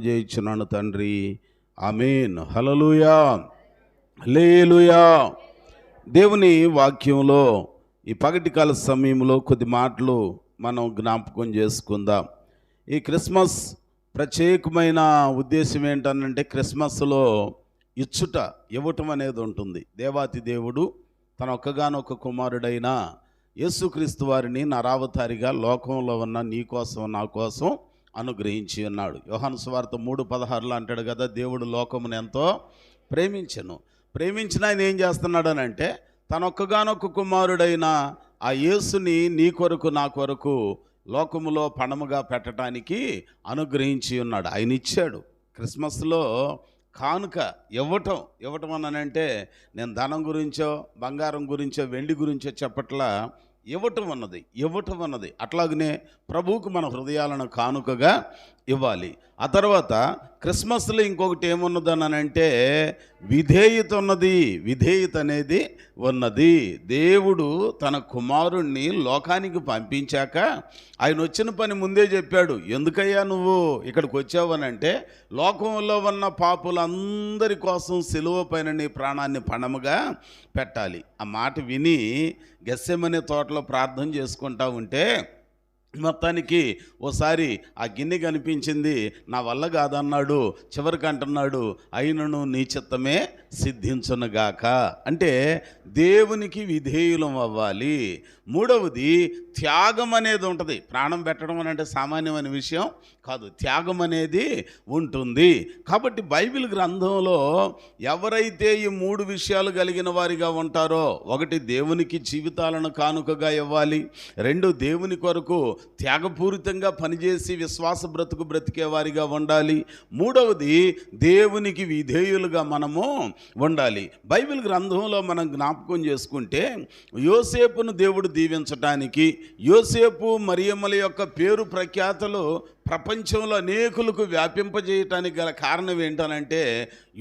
చేయించున్నాను తండ్రి, ఆమేన్. హల్లెలూయా, హల్లెలూయా. దేవుని వాక్యంలో ఈ పగటికాల సమయంలో కొద్ది మాటలు మనం జ్ఞాపకం చేసుకుందాం. ఈ క్రిస్మస్ ప్రత్యేకమైన ఉద్దేశం ఏంటనంటే, క్రిస్మస్లో ఇవ్వటం అనేది ఉంటుంది. దేవాతి దేవుడు తన ఒక్కగానొక్క కుమారుడైన యేసుక్రీస్తు వారిని నరావతారిగా లోకంలో ఉన్న నీ కోసం నా కోసం అనుగ్రహించి ఉన్నాడు. యోహాను సువార్త 3:16 అంటాడు కదా, దేవుడు లోకమును ఎంతో ప్రేమించిన ఆయన ఏం చేస్తున్నాడు అని అంటే, తన ఒక్కగానొక్క కుమారుడైన ఆ యేసుని నీ కొరకు నా కొరకు లోకములో పణముగా పెట్టడానికి అనుగ్రహించి ఉన్నాడు. ఆయన ఇచ్చాడు. క్రిస్మస్లో కానుక ఇవ్వటం అని అంటే, నేను ధనం గురించో బంగారం గురించో వెండి గురించో చెప్పట్లా, ఇవ్వటం అన్నది అట్లాగనే ప్రభువుకు మన హృదయాలను కానుకగా ఇవ్వాలి. ఆ తర్వాత క్రిస్మస్లో ఇంకొకటి ఏమున్నదని అంటే, విధేయత అనేది ఉన్నది. దేవుడు తన కుమారుణ్ణి లోకానికి పంపించాక ఆయన వచ్చిన పని ముందే చెప్పాడు. ఎందుకయ్యా నువ్వు ఇక్కడికి వచ్చావనంటే, లోకంలో ఉన్న పాపులందరి కోసం సిలువ పైన నీ ప్రాణాన్ని పణముగా పెట్టాలి. ఆ మాట విని గెత్సెమనే తోటలో ప్రార్థన చేసుకుంటా ఉంటే మొత్తానికి ఓసారి ఆ గిన్నె కనిపించింది. నా వల్ల కాదన్నాడు. చివరికి అంటున్నాడు, అయినను నీ చిత్తమే సిద్ధించునుగాక. అంటే దేవునికి విధేయులం అవ్వాలి. మూడవది త్యాగం అనేది ఉంటుంది. ప్రాణం పెట్టడం అని అంటే సామాన్యమైన విషయం కాదు, త్యాగం అనేది ఉంటుంది. కాబట్టి బైబిల్ గ్రంథంలో ఎవరైతే ఈ 3 విషయాలు కలిగిన వారిగా ఉంటారో, 1 దేవునికి జీవితాలను కానుకగా ఇవ్వాలి, 2 దేవుని కొరకు త్యాగపూరితంగా పనిచేసి విశ్వాస బ్రతికే వారిగా ఉండాలి, 3వది దేవునికి విధేయులుగా మనము ఉండాలి. బైబిల్ గ్రంథంలో మనం జ్ఞాపకం చేసుకుంటే, యోసేపును దేవుడు దీవించటానికి, యోసేపు మరియమ్మల యొక్క పేరు ప్రఖ్యాతలు ప్రపంచంలో అనేకులకు వ్యాపింపజేయటానికి గల కారణం ఏంటనంటే,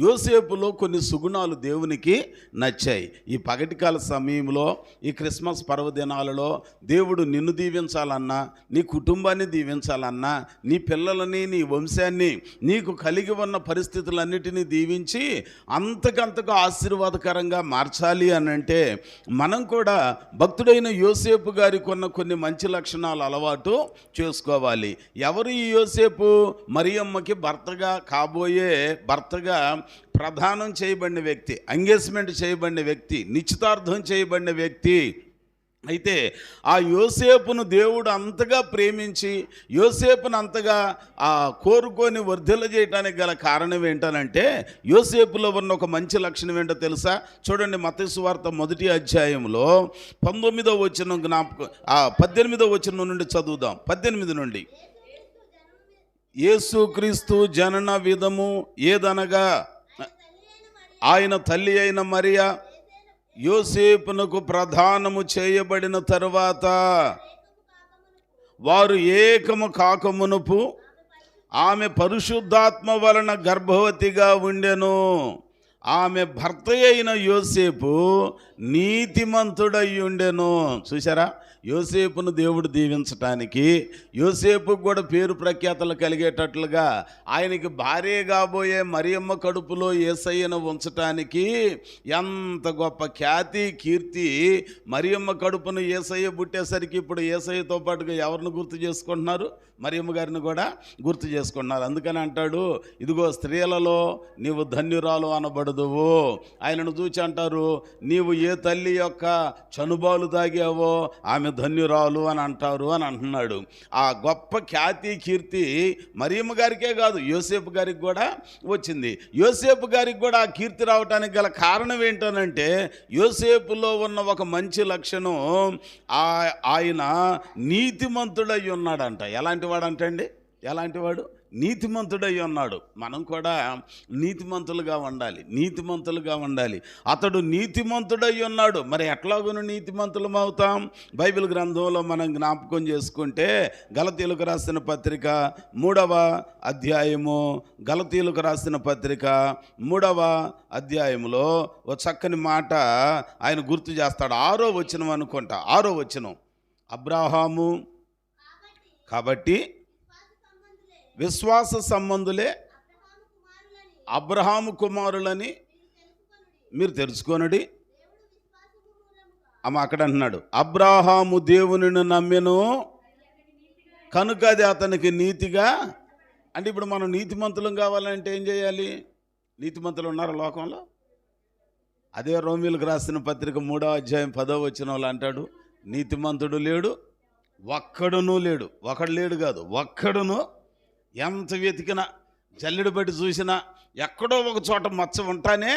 యోసేపులో కొన్ని సుగుణాలు దేవునికి నచ్చాయి. ఈ పగటికాల సమయంలో, ఈ క్రిస్మస్ పర్వదినాలలో దేవుడు నిన్ను దీవించాలన్నా, నీ కుటుంబాన్ని దీవించాలన్నా, నీ పిల్లలని, నీ వంశాన్ని, నీకు కలిగి ఉన్న పరిస్థితులన్నిటినీ దీవించి అంతకంతకు ఆశీర్వాదకరంగా మార్చాలి అనంటే, మనం కూడా భక్తుడైన యోసేపు గారికి ఉన్న కొన్ని మంచి లక్షణాలు అలవాటు చేసుకోవాలి. ఎవరు ఈ యోసేపు? మరియమ్మకి కాబోయే భర్తగా ప్రదానం చేయబడిన వ్యక్తి, ఎంగేజ్మెంట్ చేయబడిన వ్యక్తి, నిశ్చితార్థం చేయబడిన వ్యక్తి. అయితే ఆ యోసేపును దేవుడు అంతగా ప్రేమించి, యోసేపును అంతగా కోరుకొని వర్ధిల్ల చేయడానికి గల కారణం ఏంటనంటే, యోసేపులో ఉన్న ఒక మంచి లక్షణం ఏంటో తెలుసా? చూడండి, మత్తయి సువార్త 1వ అధ్యాయంలో 19వ వచనం 18వ వచనం నుండి చదువుదాం. 18 నుండి. యేసుక్రీస్తు జనన విధము ఏదనగా, ఆయన తల్లి అయిన మరియా యోసేపునకు ప్రదానము చేయబడిన తరువాత వారు ఏకము కాకమునుపు ఆమె పరిశుద్ధాత్మ వలన గర్భవతిగా ఉండెను. ఆమె భర్త అయిన యోసేపు నీతిమంతుడై ఉండెను. చూసారా, యోసేపును దేవుడు దీవించటానికి, యోసేపుకు కూడా పేరు ప్రఖ్యాతలు కలిగేటట్లుగా, ఆయనకి భార్య కాబోయే మరియమ్మ కడుపులో యేసయ్యను ఉంచటానికి ఎంత గొప్ప ఖ్యాతి కీర్తి. మరియమ్మ కడుపును యేసయ్య పుట్టేసరికి ఇప్పుడు యేసయ్యతో పాటుగా ఎవరిని గుర్తు చేసుకుంటున్నారు? మరియమ్మ గారిని కూడా గుర్తు చేసుకుంటున్నారు. అందుకని అంటాడు, ఇదిగో స్త్రీలలో నీవు ధన్యురాలు అనబడదువు. ఆయనను చూచి అంటారు, నీవు ఏ తల్లి యొక్క చనుబాలు తాగావో ఆమె ధన్యురాలు అని అంటారు అని అంటున్నాడు. ఆ గొప్ప ఖ్యాతి కీర్తి మరియమ్మ గారికే కాదు, యోసేపు గారికి కూడా వచ్చింది. యోసేపు గారికి కూడా ఆ కీర్తి రావడానికి గల కారణం ఏంటనంటే, యోసేపులో ఉన్న ఒక మంచి లక్షణం, ఆయన నీతిమంతుడై ఉన్నాడంట. ఎలాంటి వాడు అంటండి? ఎలాంటి వాడు? నీతిమంతుడై ఉన్నాడు. మనం కూడా నీతిమంతులుగా ఉండాలి. అతడు నీతిమంతుడై ఉన్నాడు. మరి ఎట్లాగోను నీతిమంతులం అవుతాం? బైబిల్ గ్రంథంలో మనం జ్ఞాపకం చేసుకుంటే, గలతీయులకు రాసిన పత్రిక 3వ అధ్యాయము, గలతీయులకు రాసిన పత్రిక 3వ అధ్యాయంలో ఒక చక్కని మాట ఆయన గుర్తు చేస్తాడు. 6వ వచనం అనుకుంటా, 6వ వచనం. అబ్రాహాము కాబట్టి విశ్వాస సంబంధులే అబ్రహాము కుమారులని మీరు తెలుసుకొనుడి. అక్కడ అంటున్నాడు, అబ్రహాము దేవునిని నమ్మెను కనుక అది అతనికి నీతిగా. అంటే ఇప్పుడు మనం నీతిమంతులం కావాలంటే ఏం చేయాలి? నీతిమంతులు ఉన్నారు లోకంలో? అదే రోమీయులకు రాసిన పత్రిక 3వ అధ్యాయం 10వ వచనంలో అంటాడు, నీతిమంతుడు లేడు, ఒక్కడునూ లేడు. ఒకడు లేడు కాదు, ఒక్కడును. ఎంత వెతికినా, జల్లెడు బట్టి చూసినా ఎక్కడో ఒక చోట మచ్చ ఉంటానే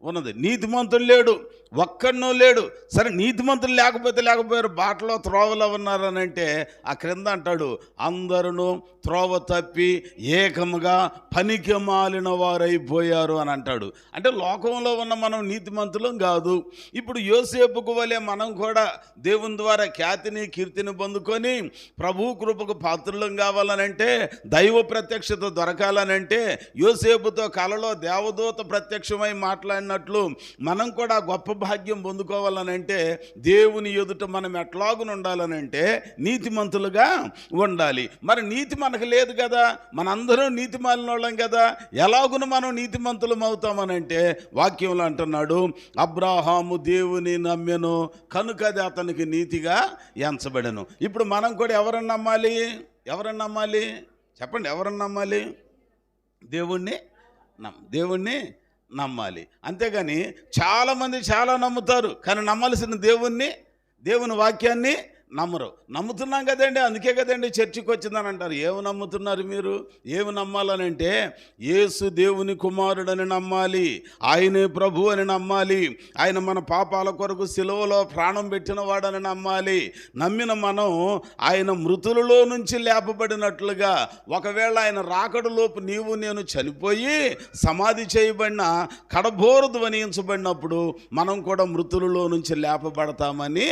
ఉన్నది. నీతిమంతుడు లేడు, ఒక్కడనూ లేడు. సరే, నీతిమంతులు లేకపోయారు, బాటలో త్రోవలో ఉన్నారని అంటే ఆ క్రింద అంటాడు, అందరూ త్రోవ తప్పి ఏకముగా పనికి మాలిన వారైపోయారు అని అంటాడు. అంటే లోకంలో ఉన్న మనం నీతిమంతులం కాదు. ఇప్పుడు యోసేపుకు వలె మనం కూడా దేవుని ద్వారా ఖ్యాతిని కీర్తిని పొందుకొని ప్రభు కృపకు పాత్రులం కావాలనంటే, దైవ ప్రత్యక్షత దొరకాలనంటే, యోసేపుతో కలలో దేవదూత ప్రత్యక్షమై మాట్లాడినట్లు మనం కూడా గొప్ప భాగ్యం పొందుకోవాలనంటే, దేవుని ఎదుట మనం ఎట్లాగున ఉండాలనంటే నీతిమంతులుగా ఉండాలి. మరి నీతి మనకు లేదు కదా, మనందరం నీతి మాలినోళ్ళం కదా. ఎలాగున మనం నీతిమంతులం అవుతామనంటే వాక్యంలో అంటున్నాడు, అబ్రహాము దేవుని నమ్మెను కనుక అది అతనికి నీతిగా ఎంచబడెను. ఇప్పుడు మనం కూడా ఎవరన్నా నమ్మాలి? చెప్పండి, ఎవరన్నా నమ్మాలి? దేవుణ్ణి నమ్మాలి. అంతేగాని చాలామంది చాలా నమ్ముతారు, కానీ నమ్మాల్సిన దేవుని వాక్యాన్ని నమ్మరు. నమ్ముతున్నాం కదండి, అందుకే కదండి చర్చికి వచ్చిందని అంటారు. ఏమి నమ్ముతున్నారు మీరు? ఏమి నమ్మాలనంటే, యేసు దేవుని కుమారుడని నమ్మాలి, ఆయనే ప్రభు అని నమ్మాలి, ఆయన మన పాపాల కొరకు సిలువలో ప్రాణం పెట్టిన వాడని నమ్మాలి. నమ్మిన మనం ఆయన మృతులలో నుంచి లేపబడినట్లుగా, ఒకవేళ ఆయన రాకడలోపు నీవు నేను చనిపోయి సమాధి చేయబడిన కడబోరు ధ్వనించబడినప్పుడు మనం కూడా మృతులలో నుంచి లేపబడతామని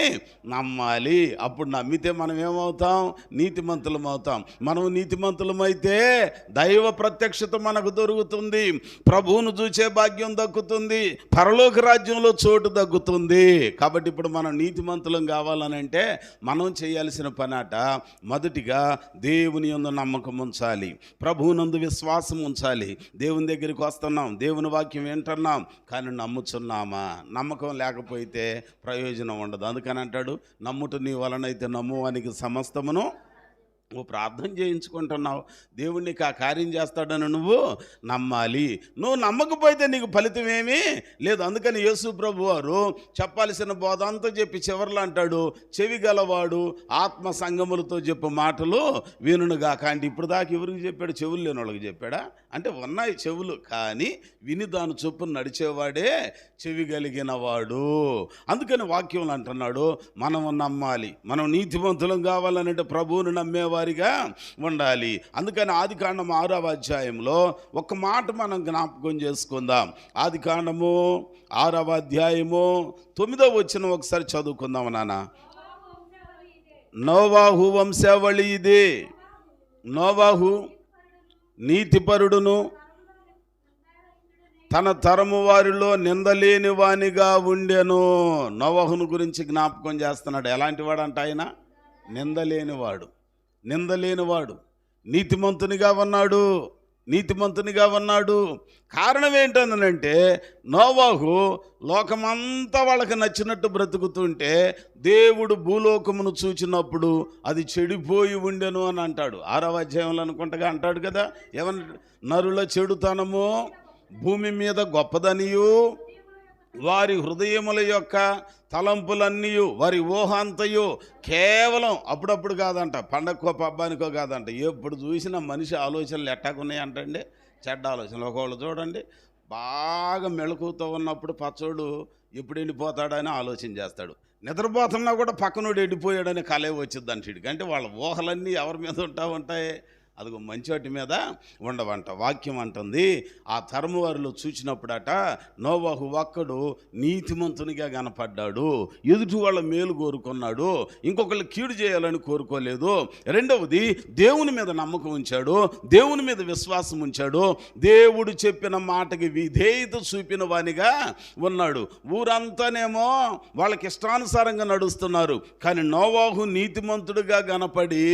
నమ్మాలి. అప్పుడు నమ్మితే మనం ఏమవుతాం? నీతిమంతులం అవుతాం. మనం నీతిమంతులమైతే దైవ ప్రత్యక్షత మనకు దొరుకుతుంది, ప్రభువును చూసే భాగ్యం దక్కుతుంది, పరలోక రాజ్యంలో చోటు దక్కుతుంది. కాబట్టి ఇప్పుడు మనం నీతిమంతులం కావాలనంటే మనం చేయాల్సిన పనాట, మొదటిగా దేవుని యందు నమ్మకం ఉంచాలి, ప్రభువునందు విశ్వాసం ఉంచాలి. దేవుని దగ్గరికి వస్తున్నాం, దేవుని వాక్యం వింటున్నాం, కానీ నమ్ముచున్నామా? నమ్మకం లేకపోతే ప్రయోజనం ఉండదు. అందుకని అంటాడు, నమ్ముట నీ వలనైతే నమ్మువానికి సమస్తమును. నువ్వు ప్రార్థన చేయించుకుంటున్నావు, దేవుడు నీకు ఆ కార్యం చేస్తాడని నువ్వు నమ్మాలి. నువ్వు నమ్మకపోతే నీకు ఫలితం ఏమీ లేదు. అందుకని యేసు ప్రభు వారు చెప్పాల్సిన బోధ అంతా చెప్పి చివరిలో అంటాడు, చెవి గలవాడు ఆత్మ సంగములతో చెప్పు మాటలు వినుగా. కానీ ఇప్పుడు దాకా ఎవరికి చెప్పాడు? చెవులు లేని వాళ్ళకి చెప్పాడా? అంటే ఉన్నాయి చెవులు, కానీ విని దాని చొప్పున నడిచేవాడే చెవి కలిగిన వాడు. అందుకని వాక్యంలో అంటున్నాడు, మనం నమ్మాలి. మనం నీతిమంతులం కావాలనంటే ప్రభువును నమ్మేవారిగా ఉండాలి. అందుకని ఆదికాండం 6వ అధ్యాయంలో ఒక మాట మనం జ్ఞాపకం చేసుకుందాం. ఆదికాండము 6వ అధ్యాయము 9వ వచనం ఒకసారి చదువుకుందాం నాన్న. నోవాహు వంశావళి ఇదే. నోవాహు నీతిపరుడును తన తరము వారిలో నిందలేని వానిగా ఉండెను. నోవాహును గురించి జ్ఞాపకం చేస్తున్నాడు. ఎలాంటి వాడు అంట ఆయన? నిందలేనివాడు. నీతిమంతునిగా ఉన్నాడు. కారణం ఏంటంటే, నోవాహు లోకమంతా వాళ్ళకి నచ్చినట్టు బ్రతుకుతుంటే దేవుడు భూలోకమును చూచినప్పుడు అది చెడిపోయి ఉండెను అని అంటాడు. 6వ అధ్యాయంలో అనుకుంటగా అంటాడు కదా, ఏమన్నా? నరుల చెడుతనము భూమి మీద గొప్పదనియు, వారి హృదయముల యొక్క తలంపులన్నీ, వారి ఊహ అంతయు కేవలం అప్పుడప్పుడు కాదంట, పండగకో పబ్బానికో కాదంట, ఎప్పుడు చూసినా మనిషి ఆలోచనలు ఎట్టాకున్నాయి అంటండి, చెడ్డ ఆలోచనలు. ఒకళ్ళు చూడండి, బాగా మెళకుతో ఉన్నప్పుడు పచ్చోడు ఎప్పుడు ఎండిపోతాడని ఆలోచన చేస్తాడు, నిద్రపోతున్నా కూడా పక్కనోడు ఎండిపోయాడని కలే వచ్చింది అంటాడు. అంటే వాళ్ళ ఊహలన్నీ ఎవరి మీద ఉంటాయి? అదిగో మంచోటి మీద ఉండవంట. వాక్యం అంటుంది, ఆ తరము వారిలో చూచినప్పుడట నోవాహు ఒక్కడు నీతిమంతునిగా కనపడ్డాడు, ఎదుటి వాళ్ళ మేలు కోరుకున్నాడు, ఇంకొకళ్ళు కీడు చేయాలని కోరుకోలేదు. రెండవది, దేవుని మీద నమ్మకం ఉంచాడు, దేవుని మీద విశ్వాసం ఉంచాడు, దేవుడు చెప్పిన మాటకి విధేయత చూపిన వానిగా ఉన్నాడు. ఊరంతానేమో వాళ్ళకి ఇష్టానుసారంగా నడుస్తున్నారు, కానీ నోవాహు నీతిమంతుడిగా కనపడి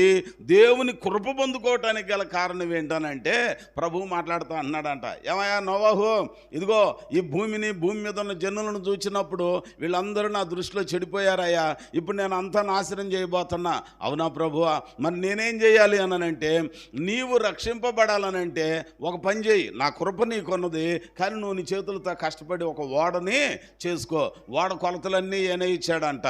దేవుని కృప పొందుకోవటానికి చేయడానికి గల కారణం ఏంటనంటే ప్రభువు మాట్లాడుతూ అన్నాడంట, ఏమయ్యా నోవాహు, ఇదిగో ఈ భూమిని, భూమి మీద ఉన్న జనులను చూసినప్పుడు వీళ్ళందరూ నా దృష్టిలో చెడిపోయారయ్యా, ఇప్పుడు నేను అంతా నాశనం చేయబోతున్నా. అవునా ప్రభువా, మరి నేనేం చేయాలి అనంటే, నీవు రక్షింపబడాలనంటే ఒక పని చేయి, నా కృప నీకున్నది, కానీ నువ్వు నీ చేతులతో కష్టపడి ఒక ఓడని చేసుకో. ఓడ కొలతలన్నీ ఏనే ఇచ్చాడంట,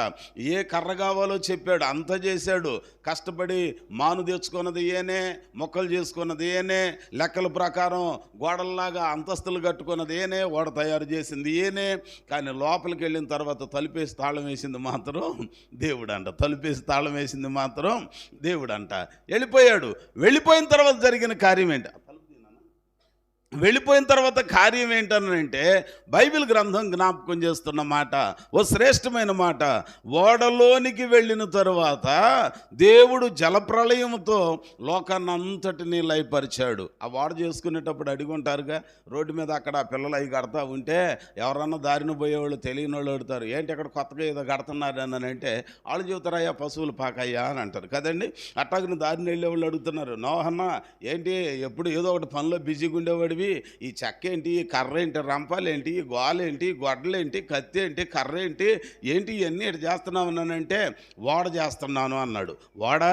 ఏ కర్ర కావాలో చెప్పాడు, అంత చేశాడు. కష్టపడి మాను తెచ్చుకున్నది ఏనే, మొక్కలు చేసుకున్నది ఏనే, లెక్కల ప్రకారం గోడల్లాగా అంతస్తులు కట్టుకున్నది ఏనే, ఓడ తయారు చేసింది ఏనే. కానీ లోపలికి వెళ్ళిన తర్వాత తలుపేసి తాళం వేసింది మాత్రం దేవుడంట. తలుపేసి తాళం వేసింది మాత్రం దేవుడంట. వెళ్ళిపోయిన తర్వాత జరిగిన కార్యం ఏంటి? వెళ్ళిపోయిన తర్వాత కార్యం ఏంటనంటే బైబిల్ గ్రంథం జ్ఞాపకం చేస్తున్న మాట, ఓ శ్రేష్టమైన మాట. ఓడలోనికి వెళ్ళిన తరువాత దేవుడు జలప్రళయంతో లోకాన్ని అంతటినీ లయపరిచాడు. ఆ ఓడ చేసుకునేటప్పుడు అడిగి ఉంటారుగా, రోడ్డు మీద అక్కడ పిల్లలు అవి కడతా ఉంటే ఎవరన్నా దారిన పోయేవాళ్ళు తెలియని వాళ్ళు అడుగుతారు, ఏంటి అక్కడ కొత్తగా ఏదో కడుతున్నారు అని అంటే వాళ్ళు చెబుతారయ్యా పశువులు పాకయ్యా అని అంటారు కదండి. అట్టాగిన దారిని వెళ్ళేవాళ్ళు అడుగుతున్నారు, నోహన్న ఏంటి ఎప్పుడు ఏదో ఒకటి పనిలో బిజీగా ఉండేవాడు, ఈ చెక్క ఏంటి, ఈ కర్ర ఏంటి, రంపాలేంటి, ఈ గోలేంటి, గొడ్డలేంటి, కత్తి ఏంటి, కర్ర ఏంటి, ఇవన్నీ ఇటు చేస్తున్నావు అన్నానంటే ఓడ చేస్తున్నాను అన్నాడు. ఓడ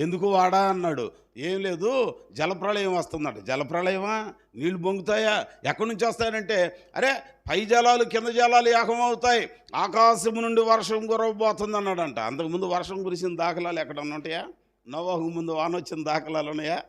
ఎందుకు వాడా అన్నాడు. ఏం లేదు, జలప్రళయం వస్తుందట. జలప్రళయమా, నీళ్లు పొంగుతాయా, ఎక్కడి నుంచి వస్తాయంటే, అరే పై జలాలు కింద జలాలు ఏకమవుతాయి, ఆకాశం నుండి వర్షం కురవబోతుంది అన్నాడంట. అంతకుముందు వర్షం కురిసిన దాఖలాలు ఎక్కడన్నా ఉంటాయా? నోవాహు ముందు వాన వచ్చిన దాఖలాలు ఉన్నాయా?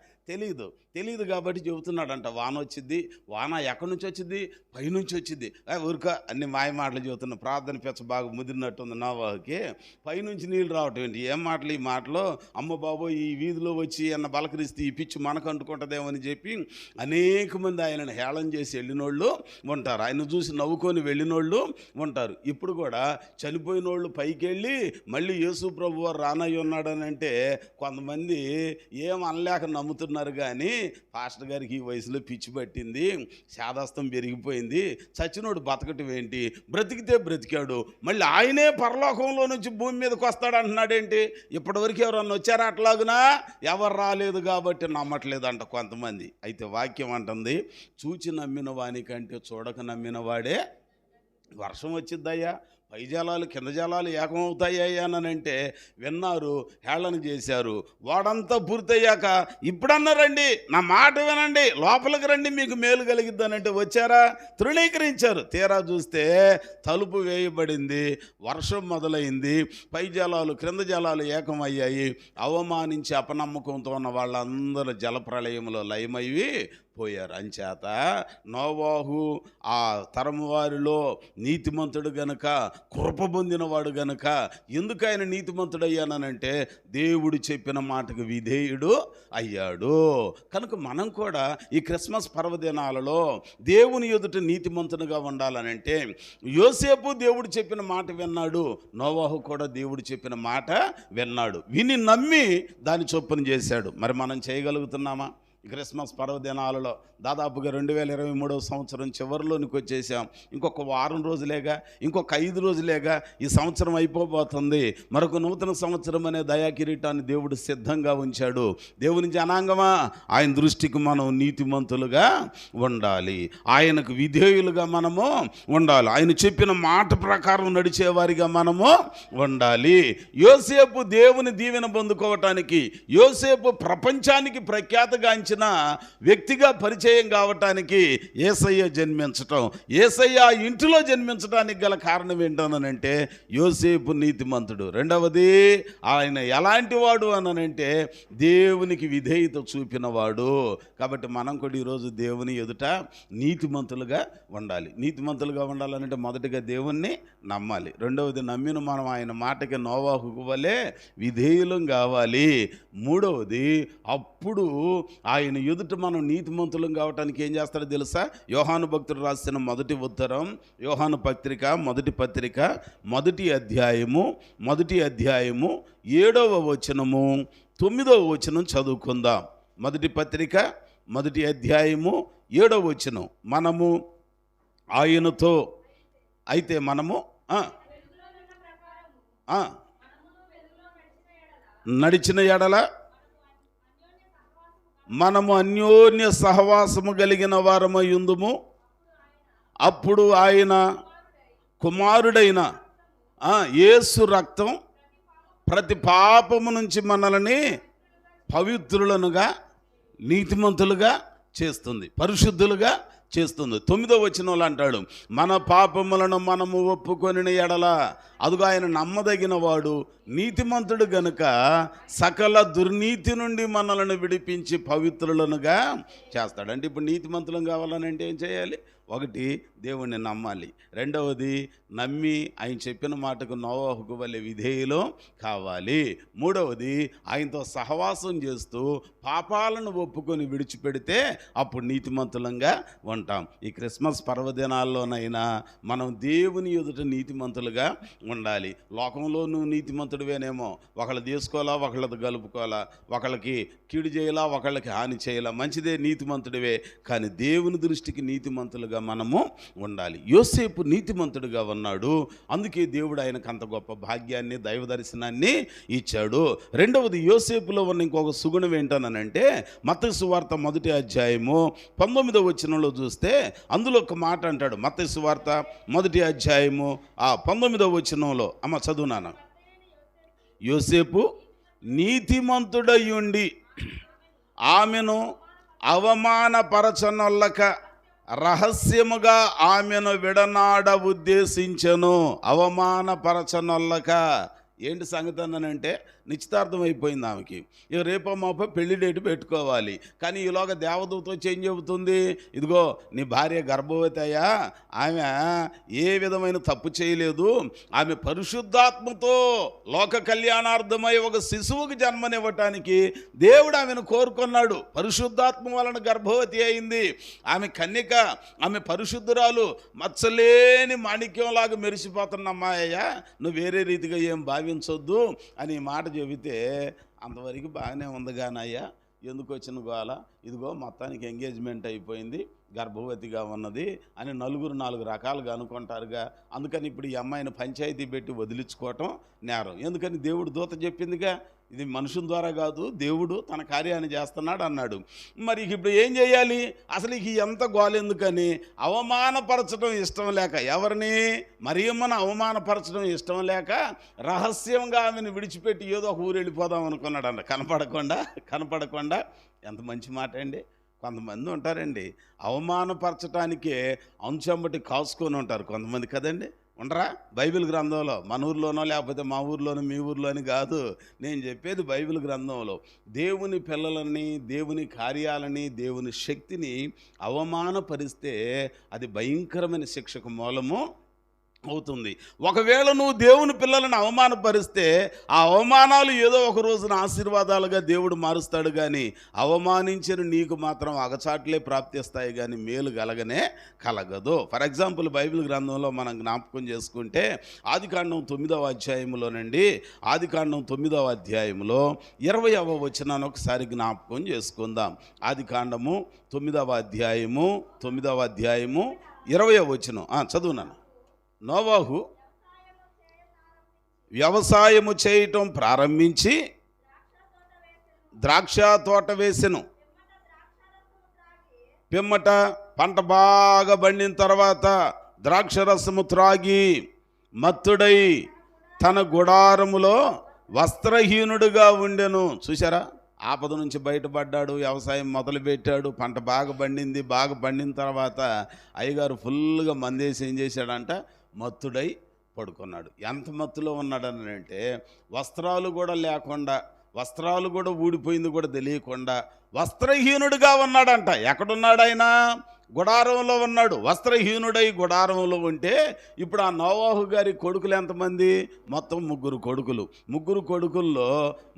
తెలియదు కాబట్టి చెబుతున్నాడంట, వాన వచ్చింది. వాన ఎక్కడి నుంచి వచ్చింది? పైనుంచి వచ్చింది. ఊరిక అన్ని మాయ మాటలు చెబుతున్నా, ప్రార్థన పెచ్చ బాగా ముదిరినట్టుంది నోవాహుకి. పైనుంచి నీళ్ళు రావటం ఏంటి? ఏం మాటలు ఈ మాటలు? అమ్మ బాబో ఈ వీధిలో వచ్చి అన్న బలకరిస్తే ఈ పిచ్చి మనకు అంటుకుంటుందేమని చెప్పి అనేక మంది ఆయనను హేళన చేసి వెళ్ళినోళ్ళు ఉంటారు, ఆయన చూసి నవ్వుకొని వెళ్ళినోళ్ళు ఉంటారు. ఇప్పుడు కూడా చనిపోయిన వాళ్ళు పైకి వెళ్ళి మళ్ళీ యేసు ప్రభు వారు రానయ్య ఉన్నాడని అంటే కొంతమంది ఏం అనలేక నమ్ముతున్నారు. కానీ పాస్టర్ గారికి ఈ వయసులో పిచ్చి పట్టింది, శాదాస్తం పెరిగిపోయింది, చచ్చినోడు బతకటం ఏంటి, బ్రతికితే బ్రతికాడు, మళ్ళీ ఆయనే పరలోకంలో నుంచి భూమి మీదకి వస్తాడు అంటున్నాడేంటి? ఇప్పటివరకు ఎవరన్నా వచ్చారా అట్లాగునా? ఎవరు రాలేదు కాబట్టి నమ్మట్లేదంట కొంతమంది. అయితే వాక్యం అంటుంది, చూచి నమ్మిన వానికంటే చూడక నమ్మిన వాడే. వర్షం వచ్చిద్దయ్యా, పై జలాలు కింద జలాలు ఏకమవుతాయ్యా అని అంటే విన్నారు, హేళన చేశారు. వాడంతా పూర్తయ్యాక ఇప్పుడన్నా రండి, నా మాట వినండి, లోపలికి రండి, మీకు మేలు కలిగిద్దానంటే వచ్చారా? తృణీకరించారు. తీరా చూస్తే తలుపు వేయబడింది, వర్షం మొదలైంది, పై జలాలు క్రింద జలాలు ఏకమయ్యాయి. అవమానించి అపనమ్మకంతో ఉన్న వాళ్ళందరూ జలప్రళయంలో లయమయ్యి పోయారు. అంచేత నోవాహు ఆ తరము వారిలో నీతిమంతుడు గనుక, కృప పొందినవాడు గనుక. ఎందుకు ఆయన నీతిమంతుడయ్యానంటే దేవుడు చెప్పిన మాటకు విధేయుడు అయ్యాడు. కనుక మనం కూడా ఈ క్రిస్మస్ పర్వదినాలలో దేవుని ఎదుట నీతిమంతునిగా ఉండాలనంటే యోసేపు దేవుడు చెప్పిన మాట విన్నాడు, నోవాహు కూడా దేవుడు చెప్పిన మాట విన్నాడు, విని నమ్మి దాని చొప్పున చేశాడు. మరి మనం చేయగలుగుతున్నామా? క్రిస్మస్ పర్వదినాలలో దాదాపుగా 2023 సంవత్సరం చివరిలోనికి వచ్చేసాం. ఇంకొక వారం రోజులేగా, ఇంకొక 5 రోజులేగా ఈ సంవత్సరం అయిపోబోతుంది. మరొక నూతన సంవత్సరం అనే దయాకిరీటాన్ని దేవుడు సిద్ధంగా ఉంచాడు. దేవుని జనాంగమా, ఆయన దృష్టికి మనం నీతిమంతులుగా ఉండాలి, ఆయనకు విధేయులుగా మనము ఉండాలి, ఆయన చెప్పిన మాట ప్రకారం నడిచేవారిగా మనము ఉండాలి. యోసేపు దేవుని దీవెన పొందుకోవటానికి, యోసేపు ప్రపంచానికి ప్రఖ్యాతగాంచిన వ్యక్తిగా పరిచయం కావటానికి యేసయ్య జన్మించటం, యేసయ్య ఇంటిలో జన్మించడానికి గల కారణం ఏంటనంటే యోసేపు నీతిమంతుడు. రెండవది ఆయన ఎలాంటి వాడు అనంటే దేవునికి విధేయత చూపినవాడు. కాబట్టి మనం కూడా ఈరోజు దేవుని ఎదుట నీతిమంతులుగా ఉండాలి. నీతిమంతులుగా ఉండాలంటే మొదటిగా దేవుణ్ణి నమ్మాలి. రెండవది నమ్మిన మనం ఆయన మాటకి నోవాహు వలె విధేయులం కావాలి. మూడవది అప్పుడు ఆయన ఎదుట మనం నీతిమంతులం కావటానికి ఏం చేస్తాడో తెలుసా? యోహాను భక్తుడు రాసిన మొదటి ఉత్తరం, యోహాను పత్రిక మొదటి పత్రిక మొదటి అధ్యాయము 7వ వచనము 9వ వచనం చదువుకుందాం. మొదటి పత్రిక మొదటి అధ్యాయము 7వ వచనం. మనము ఆయనతో అయితే మనము నడిచిన ఎడల మనము అన్యోన్య సహవాసము కలిగిన వారమయ్యుందుము. అప్పుడు ఆయన కుమారుడైన యేసు రక్తం ప్రతి పాపము నుంచి మనల్ని పవిత్రులనుగా, నీతిమంతులుగా చేస్తుంది, పరిశుద్ధులుగా చేస్తుంది. 9వ వచనంలో అంటాడు, మన పాపములను మనము ఒప్పుకొనిన ఎడల అదుగు ఆయన నమ్మదగిన వాడు, నీతిమంతుడు గనుక సకల దుర్నీతి నుండి మనలను విడిపించి పవిత్రులనుగా చేస్తాడు. అంటే ఇప్పుడు నీతిమంతులం కావాలనంటే ఏం చేయాలి? ఒకటి, దేవుణ్ణి నమ్మాలి. రెండవది, నమ్మి ఆయన చెప్పిన మాటకు నోవహుకు వలె విధేయులు కావాలి. మూడవది, ఆయనతో సహవాసం చేస్తూ పాపాలను ఒప్పుకొని విడిచిపెడితే అప్పుడు నీతిమంతులంగా ఉంటాం. ఈ క్రిస్మస్ పర్వదినాల్లోనైనా మనం దేవుని ఎదుట నీతిమంతులుగా ఉండాలి. లోకంలో నువ్వు నీతిమంతుడివేనేమో, ఒకళ్ళు తీసుకోవాలా, ఒకళ్ళది కలుపుకోవాలా, ఒకళ్ళకి కీడు చేయాలా, ఒకళ్ళకి హాని చేయాలా, మంచిదే, నీతిమంతుడివే. కానీ దేవుని దృష్టికి నీతిమంతులుగా మనము ఉండాలి. యోసేపు నీతిమంతుడిగా ఉన్నాడు, అందుకే దేవుడు ఆయనకు అంత గొప్ప భాగ్యాన్ని, దైవ దర్శనాన్ని ఇచ్చాడు. రెండవది, యోసేపులో ఉన్న ఇంకొక సుగుణం ఏంటనంటే, మత్తయి సువార్త 1వ అధ్యాయము 19వ వచనంలో చూస్తే అందులో ఒక మాట అంటాడు. మత్తయి సువార్త 1వ అధ్యాయము 19వ వచనంలో, అమ్మ చదువునాను. యోసేపు నీతిమంతుడయ్యుండి ఆమెను అవమానపరచనొల్లక రహస్యముగా ఆమెను విడనాడ ఉద్దేశించెను. అవమానపరచనొల్లక ఏంటి సంగతి అన్నానంటే, నిశ్చితార్థం అయిపోయింది ఆమెకి, ఇక రేపో మాపో పెళ్లి డేటు పెట్టుకోవాలి. కానీ ఈలోగా దేవదూత వచ్చి ఏం చెబుతుంది? ఇదిగో నీ భార్య గర్భవతి అయ్యా, ఆమె ఏ విధమైన తప్పు చేయలేదు, ఆమె పరిశుద్ధాత్మతో లోక కళ్యాణార్థమై ఒక శిశువుకి జన్మనివ్వటానికి దేవుడు ఆమెను కోరుకున్నాడు. పరిశుద్ధాత్మ వలన గర్భవతి అయింది. ఆమె కన్యక, ఆమె పరిశుద్ధురాలు, మచ్చలేని మాణిక్యంలాగా మెరిసిపోతున్న అమ్మాయ్యా, నువ్వు వేరే రీతిగా ఏం భావించొద్దు అని మాట చెబితే అంతవరకు బాగానే ఉంది. కానయ్యా, ఎందుకు వచ్చిన గోల? ఇదిగో మొత్తానికి ఎంగేజ్మెంట్ అయిపోయింది, గర్భవతిగా ఉన్నది అని నలుగురు 4 రకాలుగా అనుకుంటారుగా. అందుకని ఇప్పుడు ఈ అమ్మాయిని పంచాయతీ పెట్టి వదిలించుకోవటం నేరం. ఎందుకని? దేవుడు దూత చెప్పిందిగా, ఇది మనుషుల ద్వారా కాదు, దేవుడు తన కార్యాన్ని చేస్తున్నాడు అన్నాడు. మరి ఇప్పుడు ఏం చేయాలి? అసలు ఎంత గోల ఎందుకని? అవమానపరచడం ఇష్టం లేక, ఎవరిని? మరియమ్మను అవమానపరచడం ఇష్టం లేక రహస్యంగా ఆమెను విడిచిపెట్టి ఏదో ఒక ఊరు వెళ్ళిపోదాం అనుకున్నాడంట, కనపడకుండా. ఎంత మంచి మాట అండి. కొంతమంది ఉంటారండి, అవమానపరచడానికే అంచెంబటి కాసుకొని ఉంటారు కొంతమంది, కదండి, ఉండరా? బైబిల్ గ్రంథంలో, మన ఊర్లోనో లేకపోతే మా ఊర్లోనో మీ ఊర్లోని కాదు, నేను చెప్పేది బైబిల్ గ్రంథంలో దేవుని పిల్లలని, దేవుని కార్యాలని, దేవుని శక్తిని అవమానపరిస్తే అది భయంకరమైన శిక్షకు మూలము అవుతుంది. ఒకవేళ నువ్వు దేవుని పిల్లలను అవమానపరిస్తే ఆ అవమానాలు ఏదో ఒక రోజున ఆశీర్వాదాలుగా దేవుడు మారుస్తాడు. కానీ అవమానించిన నీకు మాత్రం అగచాట్లే ప్రాప్తిస్తాయి, కానీ మేలు కలగదు. ఫర్ ఎగ్జాంపుల్, బైబిల్ గ్రంథంలో మనం జ్ఞాపకం చేసుకుంటే ఆదికాండం 9వ అధ్యాయంలోనండి, ఆదికాండం 9వ అధ్యాయంలో 20వ వచనాన్ని ఒకసారి జ్ఞాపకం చేసుకుందాం. ఆదికాండము 9వ అధ్యాయము 20వ వచనం చదువునాను. నోవాహు వ్యవసాయము చేయటం ప్రారంభించి ద్రాక్ష తోట వేసెను. పిమ్మట పంట బాగా పండిన తర్వాత ద్రాక్షరసము త్రాగి మత్తుడై తన గుడారములో వస్త్రహీనుడుగా ఉండెను. చూసారా? ఆపద నుంచి బయటపడ్డాడు, వ్యవసాయం మొదలుపెట్టాడు, పంట బాగా పండిన తర్వాత అయ్యగారు ఫుల్గా మందేసి ఏం చేశాడంట? మత్తుడై పడుకున్నాడు. ఎంత మత్తులో ఉన్నాడని అంటే, వస్త్రాలు కూడా లేకుండా, వస్త్రాలు కూడా ఊడిపోయింది కూడా తెలియకుండా వస్త్రహీనుడిగా ఉన్నాడంట. ఎక్కడున్నాడు ఆయన? గుడారంలో ఉన్నాడు. వస్త్రహీనుడై గుడారంలో ఉంటే ఇప్పుడు ఆ నోవాహు గారి కొడుకులు ఎంతమంది? మొత్తం 3 కొడుకులు. 3 కొడుకుల్లో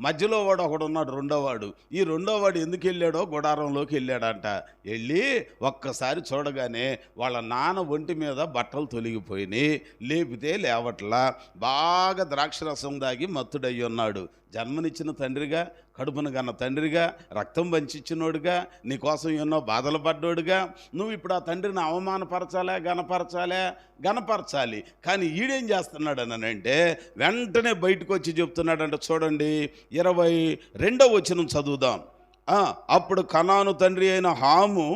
మధ్యలో వాడు ఒకడున్నాడు, రెండోవాడు. ఈ రెండోవాడు ఎందుకు వెళ్ళాడో గుడారంలోకి వెళ్ళాడంట. వెళ్ళి ఒక్కసారి చూడగానే వాళ్ళ నాన్న ఒంటి మీద బట్టలు తొలగిపోయినాయి, లేపితే లేవట్లా, బాగా ద్రాక్షరసం దాగి మత్తుడయ్యి ఉన్నాడు. జన్మనిచ్చిన తండ్రిగా, కడుపును కన్న తండ్రిగా, రక్తం పంచిచ్చినోడుగా, నీకోసం ఎన్నో బాధలు పడ్డోడుగా నువ్వు ఇప్పుడు ఆ తండ్రిని అవమానపరచాలే, గనపరచాలి. కానీ ఈడేం చేస్తున్నాడు అని అంటే వెంటనే బయటకు వచ్చి చెప్తున్నాడంట. చూడండి, 22వ వచనం చదువుదాం. అప్పుడు కనాను తండ్రి అయిన హాము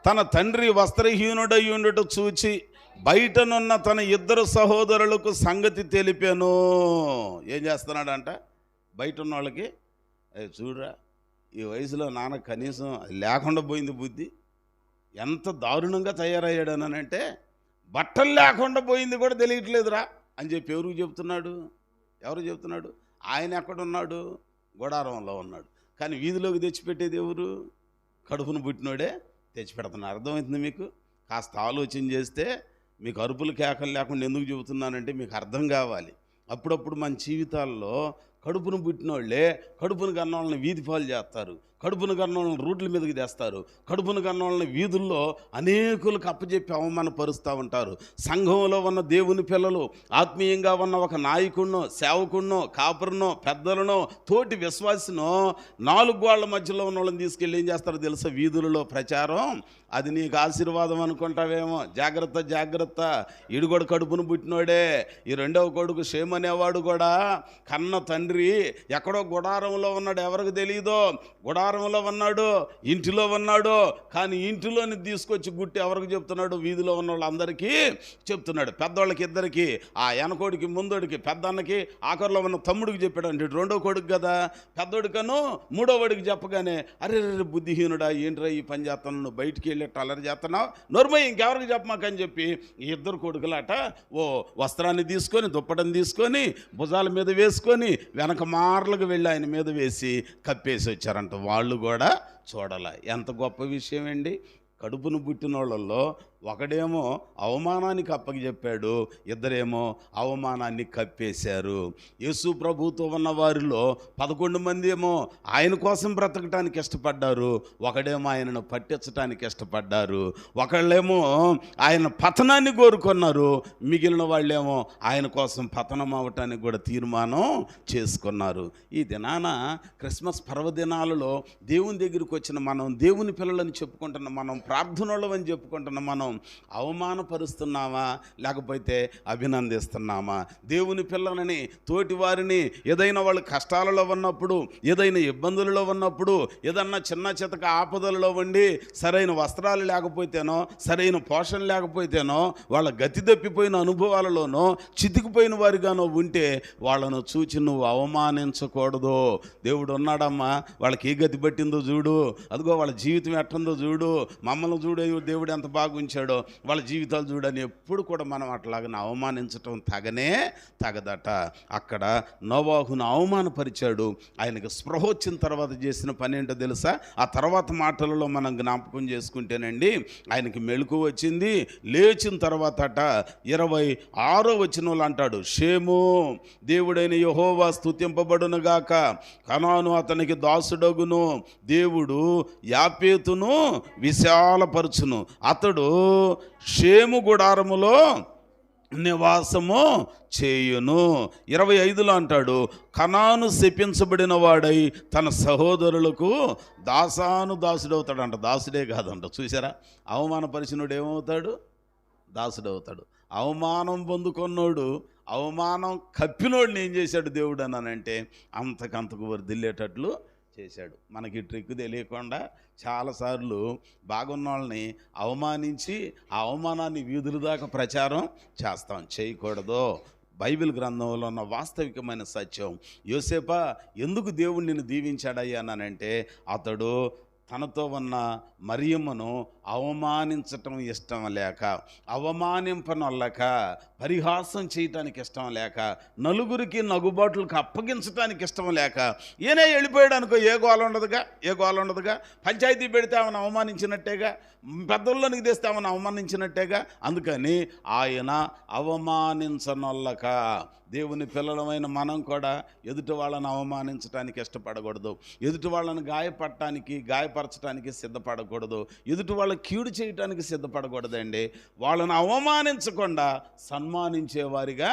తన తండ్రి వస్త్రహీనుడై ఉండుట చూచి బయటనున్న తన ఇద్దరు సహోదరులకు సంగతి తెలిపాను. ఏం చేస్తున్నాడంట? బయట ఉన్న వాళ్ళకి, చూడరా ఈ వయసులో నాన్న కనీసం లేకుండా పోయింది బుద్ధి, ఎంత దారుణంగా తయారయ్యాడనంటే బట్టలు లేకుండా పోయింది కూడా తెలియట్లేదురా అని చెప్పి ఎవరికి చెప్తున్నాడు? ఎవరు చెప్తున్నాడు? ఆయన ఎక్కడున్నాడు? గుడారంలో ఉన్నాడు. కానీ వీధిలోకి తెచ్చిపెట్టేది ఎవరు? కడుపును పుట్టినోడే తెచ్చిపెడుతున్నారు. అర్థమవుతుంది మీకు? కాస్త ఆలోచన చేస్తే మీకు అరుపులు కేకలు లేకుండా ఎందుకు చెబుతున్నానంటే మీకు అర్థం కావాలి. అప్పుడప్పుడు మన జీవితాల్లో కడుపును పుట్టినోళ్ళే కడుపును కన్నోళ్ళని వీధి పాలు చేస్తారు, కడుపును కన్నోళ్ళని రోడ్ల మీదకి తెస్తారు, కడుపును కన్నోళ్ళని వీధుల్లో అనేకులకు అప్పచెప్పి అవమానపరుస్తూ ఉంటారు. సంఘంలో ఉన్న దేవుని పిల్లలు, ఆత్మీయంగా ఉన్న ఒక నాయకుడినో, సేవకుడినో, కాపురనో, పెద్దలనో, తోటి విశ్వాసినో, 4 గోళ్ల మధ్యలో ఉన్న వాళ్ళని తీసుకెళ్ళి ఏం చేస్తారో తెలుసా? వీధులలో ప్రచారం. అది నీకు ఆశీర్వాదం అనుకుంటావేమో. జాగ్రత్త జాగ్రత్త, ఈడు కూడా కడుపును పుట్టినోడే. ఈ రెండవ కొడుకు షేమ్ అనేవాడు కూడా కన్న తండ్రి ఎక్కడో గుడారంలో ఉన్నాడు, ఎవరికి తెలియదో. గుడారంలో ఉన్నాడు, ఇంటిలో ఉన్నాడు, కానీ ఇంటిలోని తీసుకొచ్చి గుట్టి ఎవరికి చెప్తున్నాడు? వీధిలో ఉన్న వాళ్ళందరికీ చెప్తున్నాడు. పెద్దవాళ్ళకి ఇద్దరికి, ఆ ఎనకోడికి, ముందోడికి, పెద్దన్నకి, ఆఖరిలో ఉన్న తమ్ముడికి చెప్పాడు. అంటే రెండో కొడుకు కదా, పెద్దోడికను మూడో వాడికి చెప్పగానే, అరే బుద్ధిహీనుడా, ఏంట్రా ఈ పని చేస్తాను, నువ్వు బయటికి వెళ్ళి అల్లరి చేస్తున్నావు, నోర్మయ్య ఇంకెవరికి చెప్పమాకని చెప్పి ఈ ఇద్దరు కొడుకులాట ఓ వస్త్రాన్ని తీసుకొని, దుప్పటని తీసుకొని, భుజాల మీద వేసుకొని వెనక మార్లకు వెళ్ళి ఆయన మీద వేసి కప్పేసి వచ్చారంట. వాళ్ళు కూడా చూడాల. ఎంత గొప్ప విషయం అండి! కడుపును పుట్టిన వాళ్ళల్లో ఒకడేమో అవమానానికి అప్పగిచెప్పాడు, ఇద్దరేమో అవమానాన్ని కప్పేశారు. యేసు ప్రభుతో ఉన్న వారిలో 11 మంది ఏమో ఆయన కోసం బ్రతకటానికి ఇష్టపడ్డారు, ఒకడేమో ఆయనను పట్టించడానికి ఇష్టపడ్డారు, ఒకళ్ళేమో ఆయన పతనాన్ని కోరుకున్నారు, మిగిలిన వాళ్ళేమో ఆయన కోసం పతనం అవ్వటానికి కూడా తీర్మానం చేసుకున్నారు. ఈ దినాన క్రిస్మస్ పర్వదినాలలో దేవుని దగ్గరికి వచ్చిన మనం, దేవుని పిల్లలని చెప్పుకుంటున్న మనం, ప్రార్థనలు అని చెప్పుకుంటున్న మనం అవమానపరుస్తున్నామా లేకపోతే అభినందిస్తున్నామా? దేవుని పిల్లలని, తోటి వారిని ఏదైనా వాళ్ళు కష్టాలలో ఉన్నప్పుడు, ఏదైనా ఇబ్బందులలో ఉన్నప్పుడు, ఏదన్నా చిన్న చితక ఆపదలలో ఉండి సరైన వస్త్రాలు లేకపోతేనో, సరైన పోషణ లేకపోతేనో, వాళ్ళ గతి తప్పిపోయిన అనుభవాలలోనో, చితికిపోయిన వారిగానో ఉంటే వాళ్ళను చూచి నువ్వు అవమానించకూడదు. దేవుడు ఉన్నాడమ్మా, వాళ్ళకి ఏ గతి పట్టిందో చూడు, అదిగో వాళ్ళ జీవితం ఎట్టుందో చూడు, మమ్మల్ని చూడే దేవుడు ఎంత బాగా ఉంచాడో, వాళ్ళ జీవితాలు చూడని ఎప్పుడు కూడా మనం అట్లాగ అవమానించటం తగదట. అక్కడ నోవాహును అవమానపరిచాడు. ఆయనకు స్పృహ వచ్చిన తర్వాత చేసిన పని ఏంటో తెలుసా? ఆ తర్వాత మాటలలో మనం జ్ఞాపకం చేసుకుంటేనండి, ఆయనకి మెళుకు వచ్చింది. లేచిన తర్వాత 26వ వచనంలో అంటాడు, షేము దేవుడైన యెహోవా స్తుతింపబడునుగాక, కనాను అతనికి దాసుడగును, దేవుడు యాపేతును విశాలపరచును, అతడు షేము గుడారములో నివాసము చేయును. 25లో అంటాడు, కనాను శపించబడిన వాడై తన సహోదరులకు దాసుడవుతాడంట. దాసుడే కాదంట. చూసారా? అవమానపరిచినోడు ఏమవుతాడు? దాసుడవుతాడు. అవమానం పొందుకున్నోడు, అవమానం కప్పినోడిని ఏం చేశాడు దేవుడు అనంటే అంతకంతకు వర్ధిల్లేటట్లు చేశాడు. మనకి ట్రిక్ తెలియకుండా చాలాసార్లు బాగున్న వాళ్ళని అవమానించి ఆ అవమానాన్ని వీధుల దాకా ప్రచారం చేస్తాం. చేయకూడదు. బైబిల్ గ్రంథంలో ఉన్న వాస్తవికమైన సత్యం. యోసేపా ఎందుకు దేవుడు నిన్ను దీవించాడయ్యానంటే, అతడు తనతో ఉన్న మరియమ్మను అవమానించటం ఇష్టం లేక, అవమానింపనొల్లక, పరిహాసం చేయటానికి ఇష్టం లేక, నలుగురికి నగుబాట్లకు అప్పగించడానికి ఇష్టం లేక, ఈయనే వెళ్ళిపోయాడు అనుకో, ఏ గోల ఉండదుగా. పంచాయతీ పెడితే ఆమెను అవమానించినట్టేగా, పెద్దల్లోనికి తెస్తే ఆమెను అవమానించినట్టేగా. అందుకని ఆయన అవమానించనొల్లక. దేవుని పిల్లలమైన మనం కూడా ఎదుటి వాళ్ళని అవమానించడానికి ఇష్టపడకూడదు, ఎదుటి వాళ్ళని గాయపరచడానికి సిద్ధపడకూడదు, ఎదుటి వాళ్ళ కీడు చేయటానికి సిద్ధపడకూడదండి. వాళ్ళని అవమానించకుండా సన్మానించేవారిగా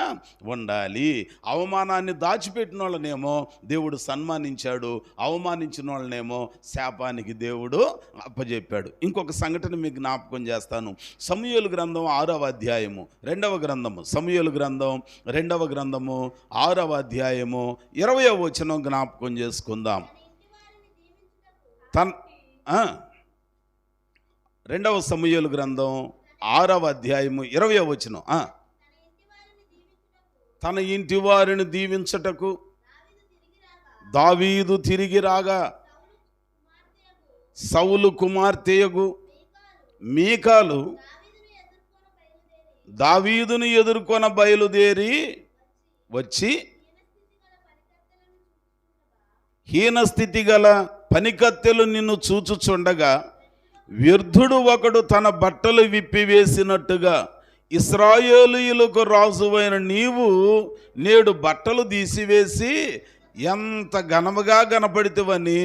ఉండాలి. అవమానాన్ని దాచిపెట్టిన వాళ్ళనేమో దేవుడు సన్మానించాడు, అవమానించిన వాళ్ళనేమో శాపానికి దేవుడు అప్పజెప్పాడు. ఇంకొక సంఘటన మీకు జ్ఞాపకం చేస్తాను. సమూయేలు గ్రంథం 6వ అధ్యాయము 2వ గ్రంథము, సమూయేలు గ్రంథం 2వ గ్రంథం గ్రంథము 6వ అధ్యాయము 20వ వచనం జ్ఞాపకం చేసుకుందాం. 2వ సమూయేలు గ్రంథం 6వ అధ్యాయము 20వ వచనం. తన ఇంటి వారిని దీవించుటకు దావీదు తిరిగి రాగా సౌలు కుమార్తెయగు మీకాలు దావీదును ఎదుర్కొన బయలుదేరి వచ్చి హీనస్థితి గల పనికత్తెలు నిన్ను చూచుచుండగా వ్యర్థుడు ఒకడు తన బట్టలు విప్పివేసినట్టుగా ఇశ్రాయేలీయులకు రాజువైన నీవు నేడు బట్టలు తీసివేసి ఎంత ఘనముగా కనపడితివని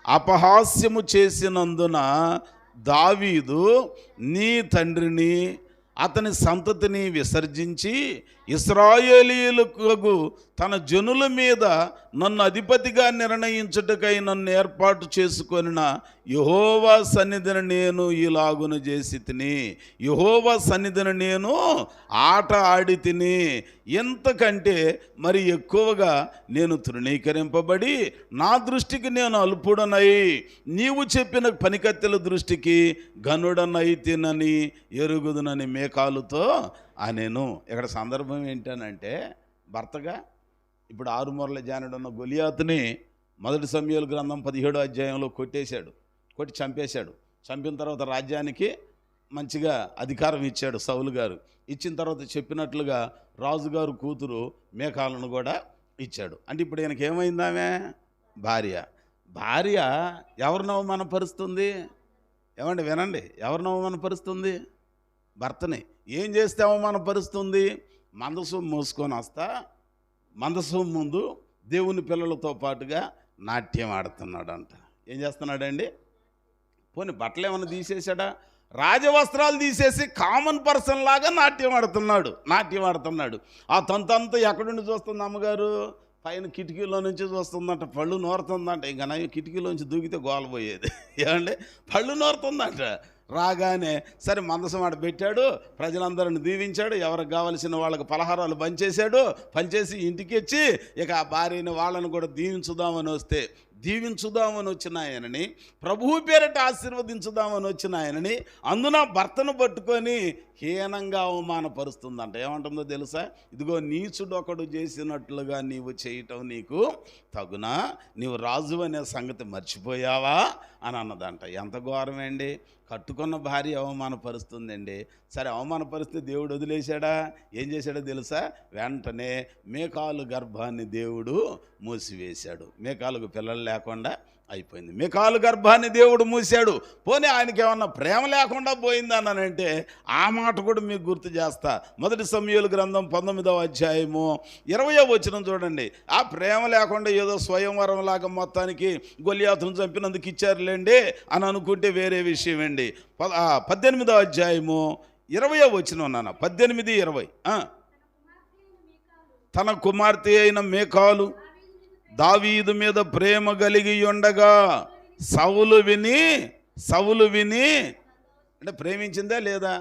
అపహాస్యము చేసినందున దావీదు నీ తండ్రిని అతని సంతతిని విసర్జించి ఇశ్రాయేలీయులకు తన జనుల మీద నన్ను అధిపతిగా నిర్ణయించుటకై నన్ను ఏర్పాటు చేసుకొనిన యెహోవా సన్నిధిని నేను ఇలాగును చేసి తిని, యెహోవా సన్నిధిని నేను ఆట ఆడి తిని, ఎంతకంటే మరి ఎక్కువగా నేను తృణీకరింపబడి నా దృష్టికి నేను అల్పుడనై నీవు చెప్పిన పనికత్తెల దృష్టికి ఘనుడనై తినని ఎరుగుదునని మేకాలుతో అనేను. ఇక్కడ సందర్భం ఏంటనంటే, భర్తగా ఇప్పుడు 6 మూరల జానుడు ఉన్న గొలియాతుని 1 సమూయేలు గ్రంథం 17వ అధ్యాయంలో కొట్టి చంపేశాడు. చంపిన తర్వాత రాజ్యానికి మంచిగా అధికారం ఇచ్చాడు సౌలు గారు. ఇచ్చిన తర్వాత చెప్పినట్లుగా రాజుగారు కూతురు మేకాలను కూడా ఇచ్చాడు. అంటే ఇప్పుడు ఈయనకి ఏమైందామే? భార్య ఎవరిని అవమానపరుస్తుంది? ఏమండి వినండి, ఎవరిని అవమానపరుస్తుంది? భర్తని. ఏం చేస్తే అవమానపరుస్తుంది? మందసం మోసుకొని వస్తా మందసం ముందు దేవుని పిల్లలతో పాటుగా నాట్యం ఆడుతున్నాడంట. ఏం చేస్తున్నాడండి? పోనీ బట్టలు ఏమైనా తీసేశాడా? రాజవస్త్రాలు తీసేసి కామన్ పర్సన్ లాగా నాట్యం ఆడుతున్నాడు. ఆ తంతంతా ఎక్కడుండి చూస్తుంది అమ్మగారు? పైన కిటికీలో నుంచి చూస్తుందంట. పళ్ళు నోరుతుందంట. ఇంకా నా కిటికీలోంచి దూకితే గోలపోయేది. ఏమండి, పళ్ళు నోరుతుందంట. రాగానే సరే మందసం ఆడ పెట్టాడు, ప్రజలందరిని దీవించాడు, ఎవరికి కావలసిన వాళ్ళకి పలహారాలు పంచేసి ఇంటికి వచ్చి ఇక ఆ భార్యని వాళ్ళని కూడా దీవించుదామని వచ్చిన ఆయనని, ప్రభువు పేరట ఆశీర్వదించుదామని వచ్చిన ఆయనని అందున భర్తను పట్టుకొని హీనంగా అవమానపరుస్తుందంట. ఏమంటుందో తెలుసా? ఇదిగో నీచుడొకడు చేసినట్లుగా నీవు చేయటం నీకు తగునా? నీవు రాజు అనే సంగతి మర్చిపోయావా అని అన్నదంట. ఎంత ఘోరమేండి! కట్టుకున్న భార్య అవమానపరుస్తుందండి. సరే, అవమానపరిస్తే దేవుడు వదిలేశాడా? ఏం చేశాడో తెలుసా? వెంటనే మేకాలు గర్భాన్ని దేవుడు మూసివేశాడు. మేకాలకు పిల్లలు లేకుండా అయిపోయింది. మేకాలు గర్భాన్ని దేవుడు మూసాడు. పోనీ ఆయనకి ఏమన్నా ప్రేమ లేకుండా పోయిందనంటే ఆ మాట కూడా మీకు గుర్తు చేస్తా. 1 సమూయేలు గ్రంథం 19వ అధ్యాయము 20వ వచనం చూడండి. ఆ ప్రేమ లేకుండా ఏదో స్వయంవరం లాగా మొత్తానికి గొలియాతును చంపినందుకు ఇచ్చారులేండి అని అనుకుంటే వేరే విషయం అండి. 18వ అధ్యాయము 20వ వచనం నాన్న, 18-20. తన కుమార్తె అయిన మేకాలు దావీదు మీద ప్రేమ కలిగి ఉండగా సౌలు విని అంటే ప్రేమించిందా లేదా?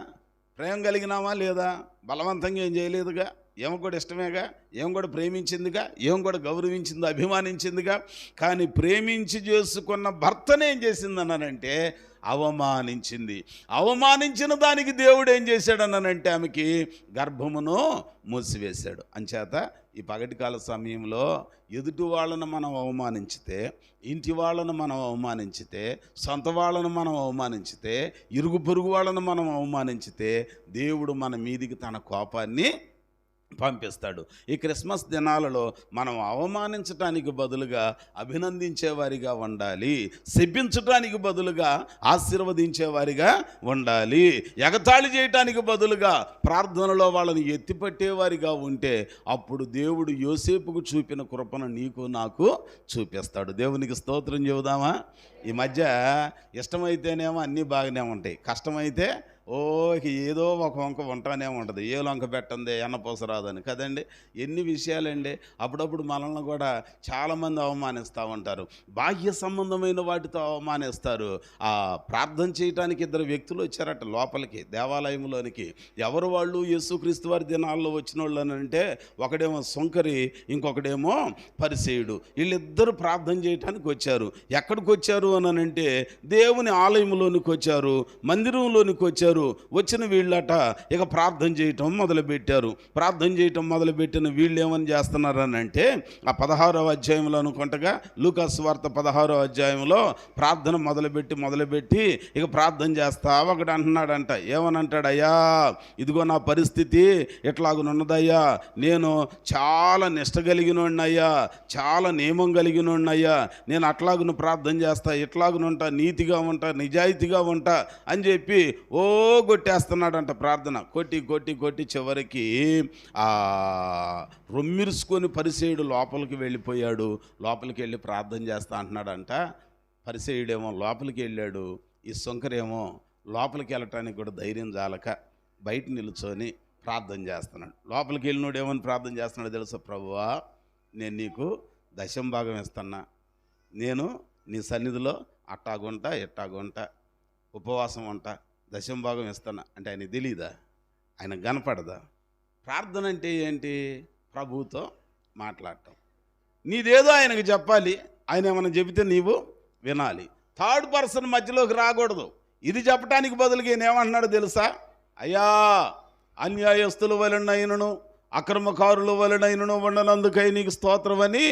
ప్రేమ కలిగినామా లేదా? బలవంతంగా ఏం చేయలేదుగా. ఏమో కూడా ఇష్టమేగా, ఏం కూడా ప్రేమించిందిగా, ఏం కూడా గౌరవించింది, అభిమానించిందిగా. కానీ ప్రేమించి చేసుకున్న భర్తను ఏం చేసిందన్నానంటే అవమానించిన దానికి దేవుడు ఏం చేశాడన్నానంటే ఆమెకి గర్భమును మూసివేశాడు. అంచేత ఈ పగటి కాల సమయంలో ఎదుటి వాళ్ళను మనం అవమానించితే, ఇంటి వాళ్ళను మనం అవమానించితే, సొంత వాళ్ళను మనం అవమానించితే, ఇరుగు పొరుగు వాళ్ళను మనం అవమానించితే దేవుడు మన మీదికి తన కోపాన్ని పంపిస్తాడు. ఈ క్రిస్మస్ దినాలలో మనం అవమానించటానికి బదులుగా అభినందించేవారిగా ఉండాలి, శపించటానికి బదులుగా ఆశీర్వదించేవారిగా ఉండాలి, ఎగతాళి చేయటానికి బదులుగా ప్రార్థనలో వాళ్ళని ఎత్తిపట్టేవారిగా ఉంటే అప్పుడు దేవుడు యోసేపుకు చూపిన కృపను నీకు నాకు చూపిస్తాడు. దేవునికి స్తోత్రం చెబుదామా? ఈ మధ్య ఇష్టమైతేనేమో అన్నీ బాగానే ఉంటాయి, కష్టమైతే ఇక ఏదో ఒక వంక ఉంటానే ఉంటుంది, ఏ వంక పెట్టండి ఎన్నపోసరాదని కదండి. ఎన్ని విషయాలండి. అప్పుడప్పుడు మనల్ని కూడా చాలామంది అవమానిస్తూ ఉంటారు, బాహ్య సంబంధమైన వాటితో అవమానిస్తారు. ప్రార్థన చేయడానికి ఇద్దరు వ్యక్తులు వచ్చారట లోపలికి, దేవాలయంలోనికి. ఎవరు వాళ్ళు? యేసుక్రీస్తు వారి దినాల్లో వచ్చిన వాళ్ళు అని అంటే, ఒకడేమో సొంకరి, ఇంకొకడేమో పరిసేయుడు. వీళ్ళిద్దరూ ప్రార్థన చేయడానికి వచ్చారు. ఎక్కడికి వచ్చారు అని అంటే దేవుని ఆలయంలోనికి వచ్చారు, మందిరంలోనికి వచ్చారు. వచ్చిన వీళ్ళట ఇక ప్రార్థన చేయటం మొదలుపెట్టారు. ప్రార్థన చేయటం మొదలుపెట్టిన వీళ్ళు ఏమని చేస్తున్నారని అంటే, ఆ 16వ అధ్యాయంలో అనుకుంటగా, లూకా సువార్త 16వ అధ్యాయంలో ప్రార్థన మొదలుపెట్టి ఇక ప్రార్థన చేస్తా ఒకడు అంటున్నాడంట. ఏమని అంటాడు? అయ్యా, ఇదిగో నా పరిస్థితి ఇట్లాగునున్నదయ్యా, నేను చాలా నిష్ట కలిగినోడినయ్యా, చాలా నియమం కలిగినోడినయ్యా, నేను అట్లాగును ప్రార్థన చేస్తా, ఇట్లాగునుంటా, నీతిగా ఉంటా, నిజాయితీగా ఉంటా అని చెప్పి కొట్టేస్తున్నాడంట. ప్రార్థన కొట్టి చివరికి రొమ్మిరుసుకొని పరిసేయుడు లోపలికి వెళ్ళిపోయాడు. లోపలికి వెళ్ళి ప్రార్థన చేస్తా అంటున్నాడంట. పరిసేయుడేమో లోపలికి వెళ్ళాడు, ఈ సొంకరేమో లోపలికి వెళ్ళటానికి కూడా ధైర్యం చాలక బయట నిలుచొని ప్రార్థన చేస్తున్నాడు. లోపలికి వెళ్ళినోడు ఏమని ప్రార్థన చేస్తున్నాడు తెలుసా? ప్రభువా, నేను నీకు దశంభాగం ఇస్తున్నా, నేను నీ సన్నిధిలో అట్టాగుంటా ఇట్టాగుంటా, ఉపవాసం ఉంటా, దశంభాగం ఇస్తున్నా అంటే ఆయన తెలీదా? ఆయన కనపడదా? ప్రార్థన అంటే ఏంటి? ప్రభువుతో మాట్లాడటం. నీదేదో ఆయనకు చెప్పాలి, ఆయన ఏమైనా చెబితే నీవు వినాలి. థర్డ్ పర్సన్ మధ్యలోకి రాకూడదు. ఇది చెప్పడానికి బదులుగా ఈయన ఏమంటున్నాడు తెలుసా? అయ్యా, అన్యాయస్తుల వలనైనను అక్రమకారుల వలనైనను ఉండనందుకై నీకు స్తోత్రమని,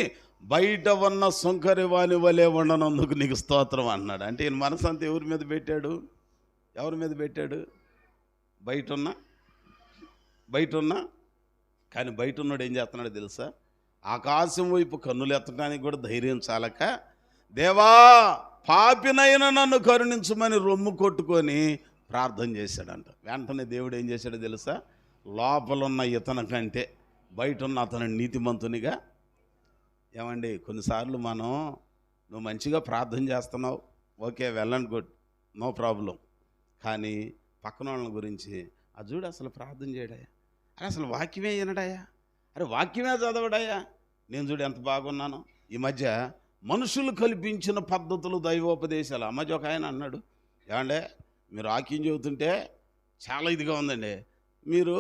బయట ఉన్న సొంకరి వాని వలె ఉండనందుకు నీకు స్తోత్రం అన్నాడు. అంటే ఈయన మనసు అంతా ఎవరి మీద పెట్టాడు? బయట ఉన్న కానీ బయట ఉన్నాడు ఏం చేస్తున్నాడు తెలుసా? ఆకాశం వైపు కన్నులు ఎత్తడానికి కూడా ధైర్యం చాలక, దేవా పాపినైనా నన్ను కరుణించమని రొమ్ము కొట్టుకొని ప్రార్థన చేశాడంట. వెంటనే దేవుడు ఏం చేశాడో తెలుసా? లోపలున్న ఇతని కంటే బయట ఉన్న అతను నీతిమంతునిగా. ఏమండి, కొన్నిసార్లు నువ్వు మంచిగా ప్రార్థన చేస్తున్నావు, okay, well and good, no problem. కానీ పక్కన వాళ్ళ గురించి అది చూడు, అసలు ప్రార్థన చేయడాయా, అరే అసలు వాక్యమే వినడాయా, అరే వాక్యమే చదవడాయా, నేను చూడు ఎంత బాగున్నాను. ఈ మధ్య మనుషులు కల్పించిన పద్ధతులు, దైవోపదేశాలు. ఆ మధ్య ఒక ఆయన అన్నాడు, ఏమండే మీరు వాక్యం చెబుతుంటే చాలా ఇదిగా ఉందండి, మీరు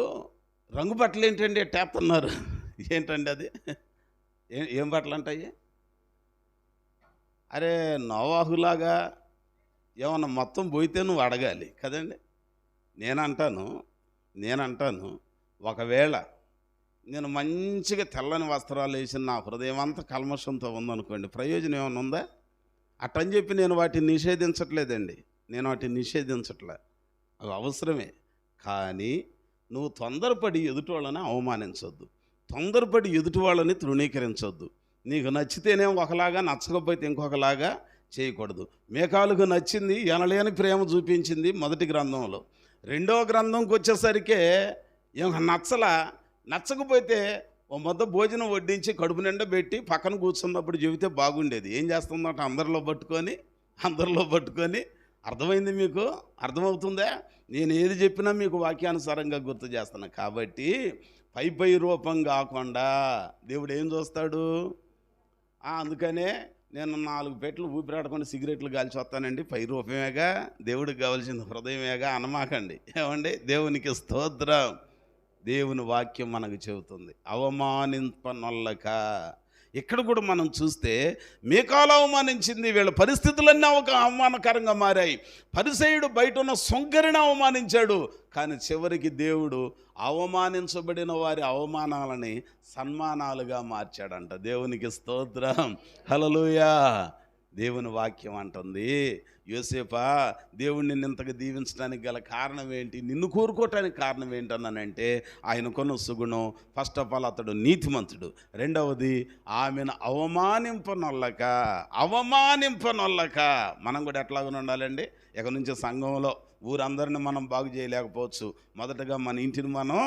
రంగు బట్టలు ఏంటండి ఎట్టేస్తున్నారు? ఏంటండి అది? ఏం బట్టలు అంటాయి? అరే నోవాహులాగా ఏమన్నా మొత్తం పోయితే నువ్వు అడగాలి కదండి. నేనంటాను ఒకవేళ నేను మంచిగా తెల్లని వస్త్రాలు వేసి నా హృదయం అంతా కల్మషంతో ఉందనుకోండి, ప్రయోజనం ఏమైనా ఉందా? అట్టని చెప్పి నేను వాటిని నిషేధించట్లేదండి, అవి అవసరమే. కానీ నువ్వు తొందరపడి ఎదుటి వాళ్ళని అవమానించొద్దు, తొందరపడి ఎదుటి వాళ్ళని తృణీకరించొద్దు. నీకు నచ్చితేనేమో ఒకలాగా, నచ్చకపోతే ఇంకొకలాగా చేయకూడదు. మేకాలుకు నచ్చింది, ఎనలేని ప్రేమ చూపించింది మొదటి గ్రంథంలో. రెండవ గ్రంథంకి వచ్చేసరికి ఏం నచ్చకపోతే ఓ ముద్ద భోజనం వడ్డించి కడుపు నిండా పెట్టి పక్కన కూర్చున్నప్పుడు చెబితే బాగుండేది. ఏం చేస్తుందంట? అందరిలో పట్టుకొని అర్థమైంది మీకు? అర్థమవుతుందా? నేను ఏది చెప్పినా మీకు వాక్యానుసారంగా గుర్తు చేస్తాను. కాబట్టి పై రూపం కాకుండా దేవుడు ఏం చూస్తాడు? అందుకనే నేను 4 పెట్లు ఊపిరాడకుండా సిగరెట్లు కాల్చి వస్తానండి, పై రూపమేగా, దేవుడికి కావాల్సిన హృదయమేగా అనమాకండి. ఏమండి? దేవునికి స్తోత్రం. దేవుని వాక్యం మనకు చెబుతుంది, అవమానింపనొల్లక. ఇక్కడ కూడా మనం చూస్తే మీకాలు అవమానించింది, వీళ్ళ పరిస్థితులన్నీ అవమానకరంగా మారాయి. పరిసయ్యుడు బయట ఉన్న సొంకరిని అవమానించాడు, కానీ చివరికి దేవుడు అవమానించబడిన వారి అవమానాలని సన్మానాలుగా మార్చాడంట. దేవునికి స్తోత్రం, హల్లెలూయా. దేవుని వాక్యం అంటుంది, యోసేపా, దేవుడిని ఇంతగా దీవించడానికి గల కారణం ఏంటి, నిన్ను కోరుకోవటానికి కారణం ఏంటన్నానంటే, ఆయనకున్న సుగుణం. ఫస్ట్ ఆఫ్ ఆల్ అతడు నీతిమంతుడు. రెండవది ఆమెను అవమానింపనొల్లక. మనం కూడా ఎట్లాగనే ఉండాలండి? ఇక నుంచి సంఘంలో ఊరందరిని మనం బాగు చేయలేకపోవచ్చు, మొదటగా మన ఇంటిని మనం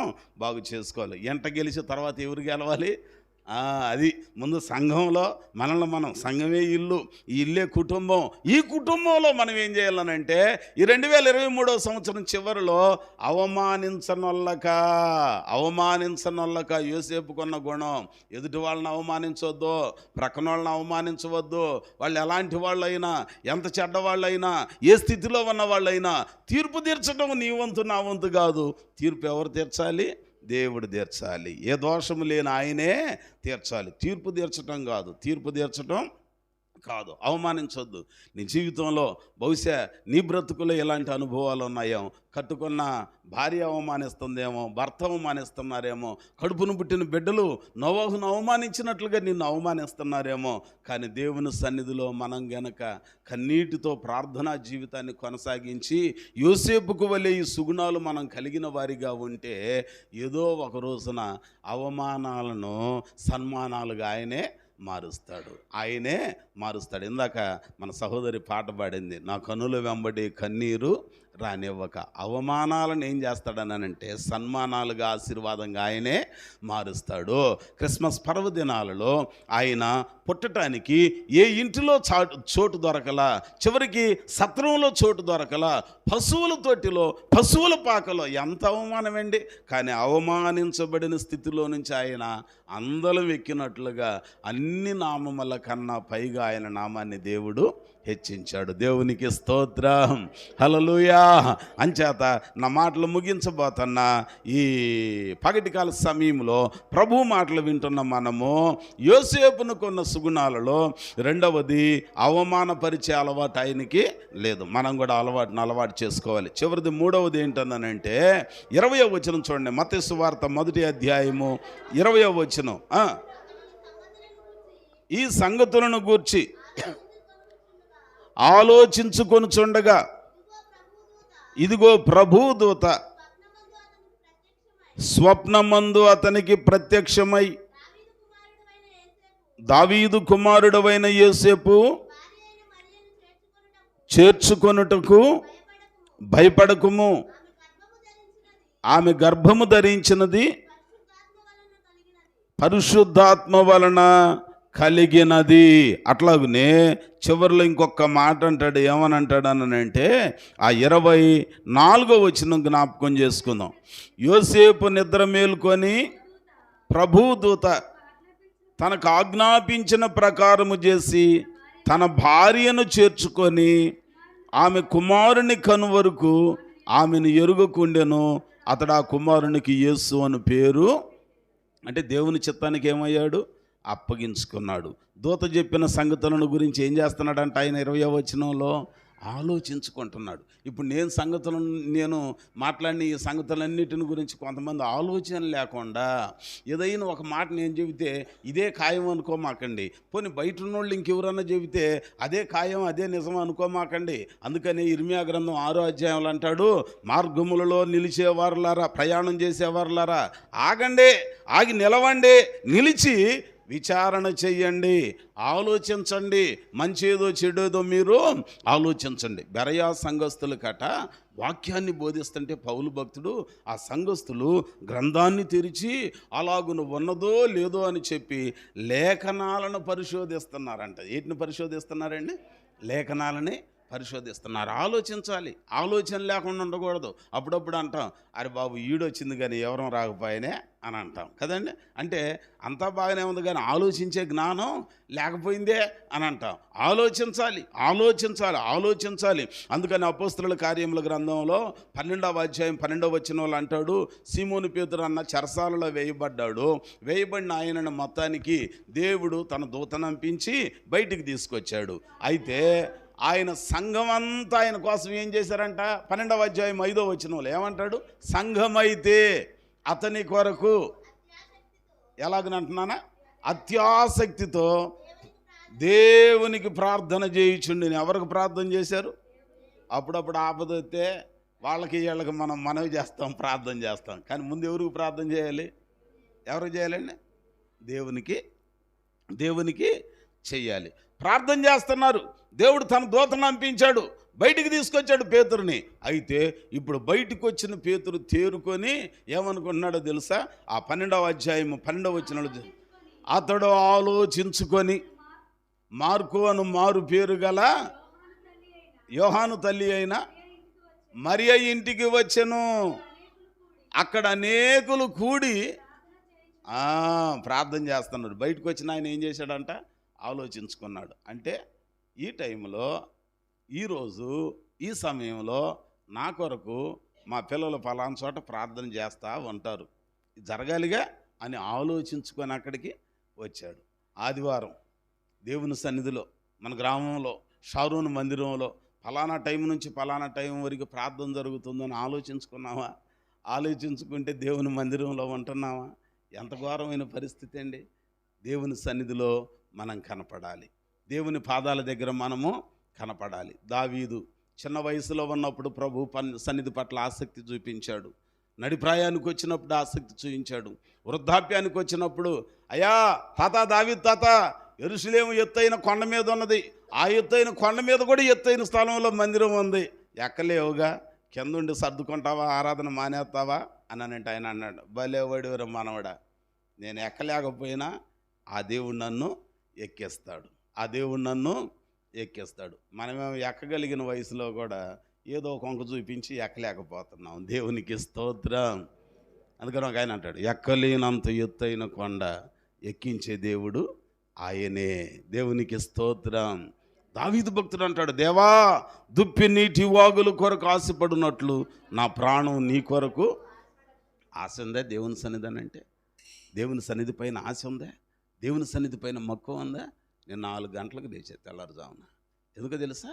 బాగు చేసుకోవాలి. ఎంట గెలిచి తర్వాత ఎవరు గెలవాలి? అది ముందు సంఘంలో మనల్ని మనం, సంఘమే ఇల్లు, ఈ ఇల్లే కుటుంబం. ఈ కుటుంబంలో మనం ఏం చేయాలనంటే ఈ 2023 సంవత్సరం చివరిలో అవమానించనొల్లక యోసేపుకున్న గుణం, ఎదుటి వాళ్ళని అవమానించవద్దు, ప్రక్కన వాళ్ళని అవమానించవద్దు. వాళ్ళు ఎలాంటి వాళ్ళైనా, ఎంత చెడ్డవాళ్ళైనా, ఏ స్థితిలో ఉన్న వాళ్ళైనా తీర్పు తీర్చడం నీ వంతు నా వంతు కాదు. తీర్పు ఎవరు తీర్చాలి? దేవుడు తీర్చాలి. ఏ దోషము లేని ఆయనే తీర్చాలి. తీర్పు తీర్చడం కాదు. అవమానించొద్దు. నీ జీవితంలో బహుశా నీ బ్రతుకులో ఎలాంటి అనుభవాలు ఉన్నాయో, కట్టుకున్న భార్య అవమానిస్తుందేమో, భర్త అవమానిస్తున్నారేమో, కడుపును పుట్టిన బిడ్డలు నోవహును అవమానించినట్లుగా నిన్ను అవమానిస్తున్నారేమో. కానీ దేవుని సన్నిధిలో మనం గనక కన్నీటితో ప్రార్థనా జీవితాన్ని కొనసాగించి యోసేపుకు వలె ఈ సుగుణాలు మనం కలిగిన వారిగా ఉంటే ఏదో ఒక రోజున అవమానాలను సన్మానాలుగా ఆయనే మారుస్తాడు. ఇందాక మన సహోదరి పాట పాడింది, నా కనుల వెంబడి కన్నీరు రానివ్వక. అవమానాలను ఏం చేస్తాడనంటే సన్మానాలుగా, ఆశీర్వాదంగా ఆయనే మారుస్తాడు. క్రిస్మస్ పర్వదినాలలో ఆయన పుట్టడానికి ఏ ఇంటిలో చోటు దొరకలా, చివరికి సత్రంలో చోటు దొరకలా, పశువుల తొట్టిలో, పశువుల పాకలో. ఎంత అవమానమండి! కానీ అవమానించబడిన స్థితిలో నుంచి ఆయన అందలం ఎక్కినట్లుగా అన్ని నామముల కన్నా పైగా ఆయన నామాన్ని దేవుడు హెచ్చించాడు. దేవునికి స్తోత్రం, హల్లెలూయా. అంచేత నా మాటలు ముగించబోతున్నా. ఈ పగటికాల సమయంలో ప్రభు మాటలు వింటున్న మనము యోసేపును కొన్న సుగుణాలలో రెండవది అవమానపరిచే అలవాటు ఆయనకి లేదు. మనం కూడా అలవాటు చేసుకోవాలి. చివరిది మూడవది ఏంటన్నానంటే 20వ వచనం చూడండి. మత్తయి సువార్త 1వ అధ్యాయము 20వ వచనం. ఈ సంగతులను గూర్చి ఆలోచించుకొనుచుండగా ఇదిగో ప్రభుదూత స్వప్నమందు అతనికి ప్రత్యక్షమై, దావీదు కుమారుడవైన యోసేపు చేర్చుకొనుటకు భయపడకుము, ఆమె గర్భము ధరించినది పరిశుద్ధాత్మ వలన కలిగినది. అట్లాగనే చివరిలో ఇంకొక మాట అంటాడు. ఏమని అంటాడు అనంటే ఆ 24వ వచనం జ్ఞాపకం చేసుకుందాం. యోసేపు నిద్ర మేలుకొని ప్రభుదూత తనకు ఆజ్ఞాపించిన ప్రకారము చేసి తన భార్యను చేర్చుకొని ఆమె కుమారుని కను వరకు ఆమెను ఎరుగకుండెను. అతడు ఆ కుమారునికి యేసు అని పేరు, అంటే దేవుని చిత్తానికి ఏమయ్యాడు? అప్పగించుకున్నాడు. దూత చెప్పిన సంగతులను గురించి ఏం చేస్తున్నాడంటే ఆయన 20వ వచనంలో ఆలోచించుకుంటున్నాడు. ఇప్పుడు నేను మాట్లాడిన ఈ సంగతులన్నిటిని గురించి కొంతమంది ఆలోచన లేకుండా ఏదైనా ఒక మాట నేను చెబితే ఇదే ఖాయం అనుకోమాకండి. పోనీ బయట ఉన్నోళ్ళు ఇంకెవరన్నా చెబితే అదే ఖాయం, అదే నిజం అనుకోమాకండి. అందుకని ఇర్మియా గ్రంథం 6వ అధ్యాయంలో అంటాడు, మార్గములలో నిలిచేవారులారా, ప్రయాణం చేసేవారులారా, ఆగి నిలవండి, నిలిచి విచారణ చెయ్యండి, ఆలోచించండి, మంచేదో చెడేదో మీరు ఆలోచించండి. బెరయా సంఘస్థులు కట వాక్యాన్ని బోధిస్తుంటే పౌలు భక్తుడు ఆ సంఘస్థులు గ్రంథాన్ని తెరిచి అలాగును ఉన్నదో లేదో అని చెప్పి లేఖనాలను పరిశోధిస్తున్నారంట. ఏంటిని పరిశోధిస్తున్నారండి? లేఖనాలని పరిశోధిస్తున్నారు. ఆలోచించాలి, ఆలోచన లేకుండా ఉండకూడదు. అప్పుడప్పుడు అంటాం, అరే బాబు ఈడొచ్చింది కానీ ఎవరం రాకపోయినే అని అంటాం కదండి. అంటే అంతా బాగానే ఉంది కానీ ఆలోచించే జ్ఞానం లేకపోయిందే అని అంటాం. ఆలోచించాలి. అందుకని అపోస్తలుల కార్యముల గ్రంథంలో 12వ అధ్యాయం 12వ వచనంలో అంటాడు, సీమోను పేతురు అన్న చెరసాలలో వేయబడిన ఆయనను మొత్తానికి దేవుడు తన దూతనంపించి బయటికి తీసుకొచ్చాడు. అయితే ఆయన సంఘం అంతా ఆయన కోసం ఏం చేశారంట? 12వ అధ్యాయం 5వ వచనంలో ఏమంటాడు? సంఘమైతే అతని కొరకు ఎలాగనంటున్నానా? అత్యాసక్తితో దేవునికి ప్రార్థన చేయుచుండి. ఎవరికి ప్రార్థన చేశారు? అప్పుడప్పుడు ఆపద వస్తే వాళ్ళకి వీళ్ళకి మనం మనవి చేస్తాం, ప్రార్థన చేస్తాం. కానీ ముందు ఎవరికి ప్రార్థన చేయాలి? ఎవరికి చేయాలండి? దేవునికి చెయ్యాలి. ప్రార్థన చేస్తున్నారు. దేవుడు తన దూతను పంపించాడు, బయటికి తీసుకొచ్చాడు పేతురుని. అయితే ఇప్పుడు బయటికి వచ్చిన పేతురు తేరుకొని ఏమనుకుంటున్నాడో తెలుసా? ఆ 12వ అధ్యాయం 12వ వచనంలో అతడు ఆలోచించుకొని మార్కు అను మారు పేరు గల యోహాను తల్లి అయిన మరియ ఇంటికి వచ్చెను. అక్కడ అనేకులు కూడి ప్రార్థన చేస్తున్నాడు. బయటకు వచ్చిన ఆయన ఏం చేశాడంట? ఆలోచించుకున్నాడు. అంటే ఈ టైంలో, ఈరోజు ఈ సమయంలో నా కొరకు మా పిల్లలు పలానా చోట ప్రార్థన చేస్తూ ఉంటారు, జరగాలిగా అని ఆలోచించుకొని అక్కడికి వచ్చాడు. ఆదివారం దేవుని సన్నిధిలో మన గ్రామంలో షారూన్ మందిరంలో ఫలానా టైం నుంచి ఫలానా టైం వరకు ప్రార్థన జరుగుతుందని ఆలోచించుకున్నావా? ఆలోచించుకుంటే దేవుని మందిరంలో ఉంటున్నావా? ఎంత ఘోరమైన పరిస్థితి అండి. దేవుని సన్నిధిలో మనం కనపడాలి, దేవుని పాదాల దగ్గర మనము కనపడాలి. దావీదు చిన్న వయసులో ఉన్నప్పుడు ప్రభు సన్నిధి పట్ల ఆసక్తి చూపించాడు. నడిప్రాయానికి వచ్చినప్పుడు ఆసక్తి చూపించాడు. వృద్ధాప్యానికి వచ్చినప్పుడు, అయ్యా తాత, దావీదు తాత, యెరూషలేము ఎత్తైన కొండ మీద ఉన్నది, ఆ ఎత్తైన కొండ మీద కూడా ఎత్తైన స్థలంలో మందిరం ఉంది, ఎక్కలేవుగా, కిందుండి సర్దుకుంటావా, ఆరాధన మానేస్తావా అన్నానంటే ఆయన అన్నాడు, భలేవాడివరా మనవడా, నేను ఎక్కలేకపోయినా ఆ దేవుడు నన్ను ఎక్కిస్తాడు, ఆ దేవుడు నన్ను ఎక్కిస్తాడు. మనమేమో ఎక్కగలిగిన వయసులో కూడా ఏదో కొంక చూపించి ఎక్కలేకపోతున్నాం. దేవునికి స్తోత్రం. అందుకని ఒక ఆయన అంటాడు, ఎక్కలేనంత ఎత్తైన కొండ ఎక్కించే దేవుడు ఆయనే. దేవునికి స్తోత్రం. దావీదు భక్తుడు అంటాడు, దేవా దుప్పి నీటి వాగుల కొరకు ఆశపడినట్లు నా ప్రాణం నీ కొరకు ఆశ ఉందా? దేవుని సన్నిధి అని అంటే దేవుని సన్నిధి పైన ఆశ ఉందా? దేవుని సన్నిధి పైన మక్కువ ఉందా? నేను 4 గంటలకు లేచే తెల్లారుజామున. ఎందుకో తెలుసా?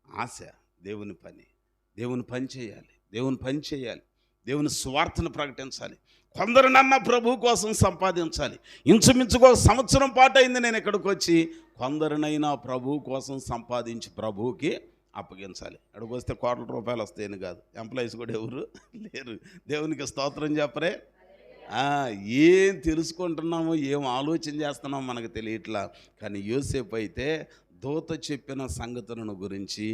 ఆశ. దేవుని పని చేయాలి, దేవుని పని చేయాలి, దేవుని స్వార్థను ప్రకటించాలి. కొందరినన్నా ప్రభు కోసం సంపాదించాలి. ఇంచుమించుకో 1 సంవత్సరం పాటు అయింది నేను ఇక్కడికి వచ్చి. కొందరినైనా ప్రభు కోసం సంపాదించి ప్రభువుకి అప్పగించాలి. అక్కడికి వస్తే కోట్ల రూపాయలు వస్తాయని కాదు, ఎంప్లాయీస్ కూడా ఎవరు లేరు. దేవునికి స్తోత్రం చెప్పరే. ఏం తెలుసుకుంటున్నామో, ఏం ఆలోచన చేస్తున్నామో మనకు తెలియట్లా. కానీ యోసేపు అయితే దూత చెప్పిన సంగతులను గురించి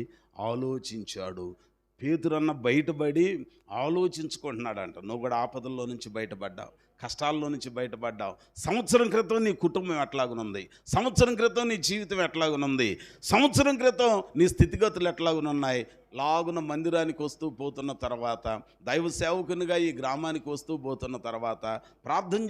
ఆలోచించాడు. పేతురన్న బయటపడి ఆలోచించుకుంటున్నాడంట. నువ్వు కూడా ఆపదల్లో నుంచి బయటపడ్డావు, కష్టాల్లో నుంచి బయటపడ్డావు. సంవత్సరం క్రితం నీ కుటుంబం ఎట్లాగునుంది, సంవత్సరం క్రితం నీ జీవితం ఎట్లాగునుంది, సంవత్సరం క్రితం నీ స్థితిగతులు ఎట్లాగునున్నాయి. లాగున మందిరానికి వస్తూ పోతున్న తర్వాత, దైవ సేవకునిగా ఈ గ్రామానికి వస్తూ పోతున్న తర్వాత, ప్రార్థన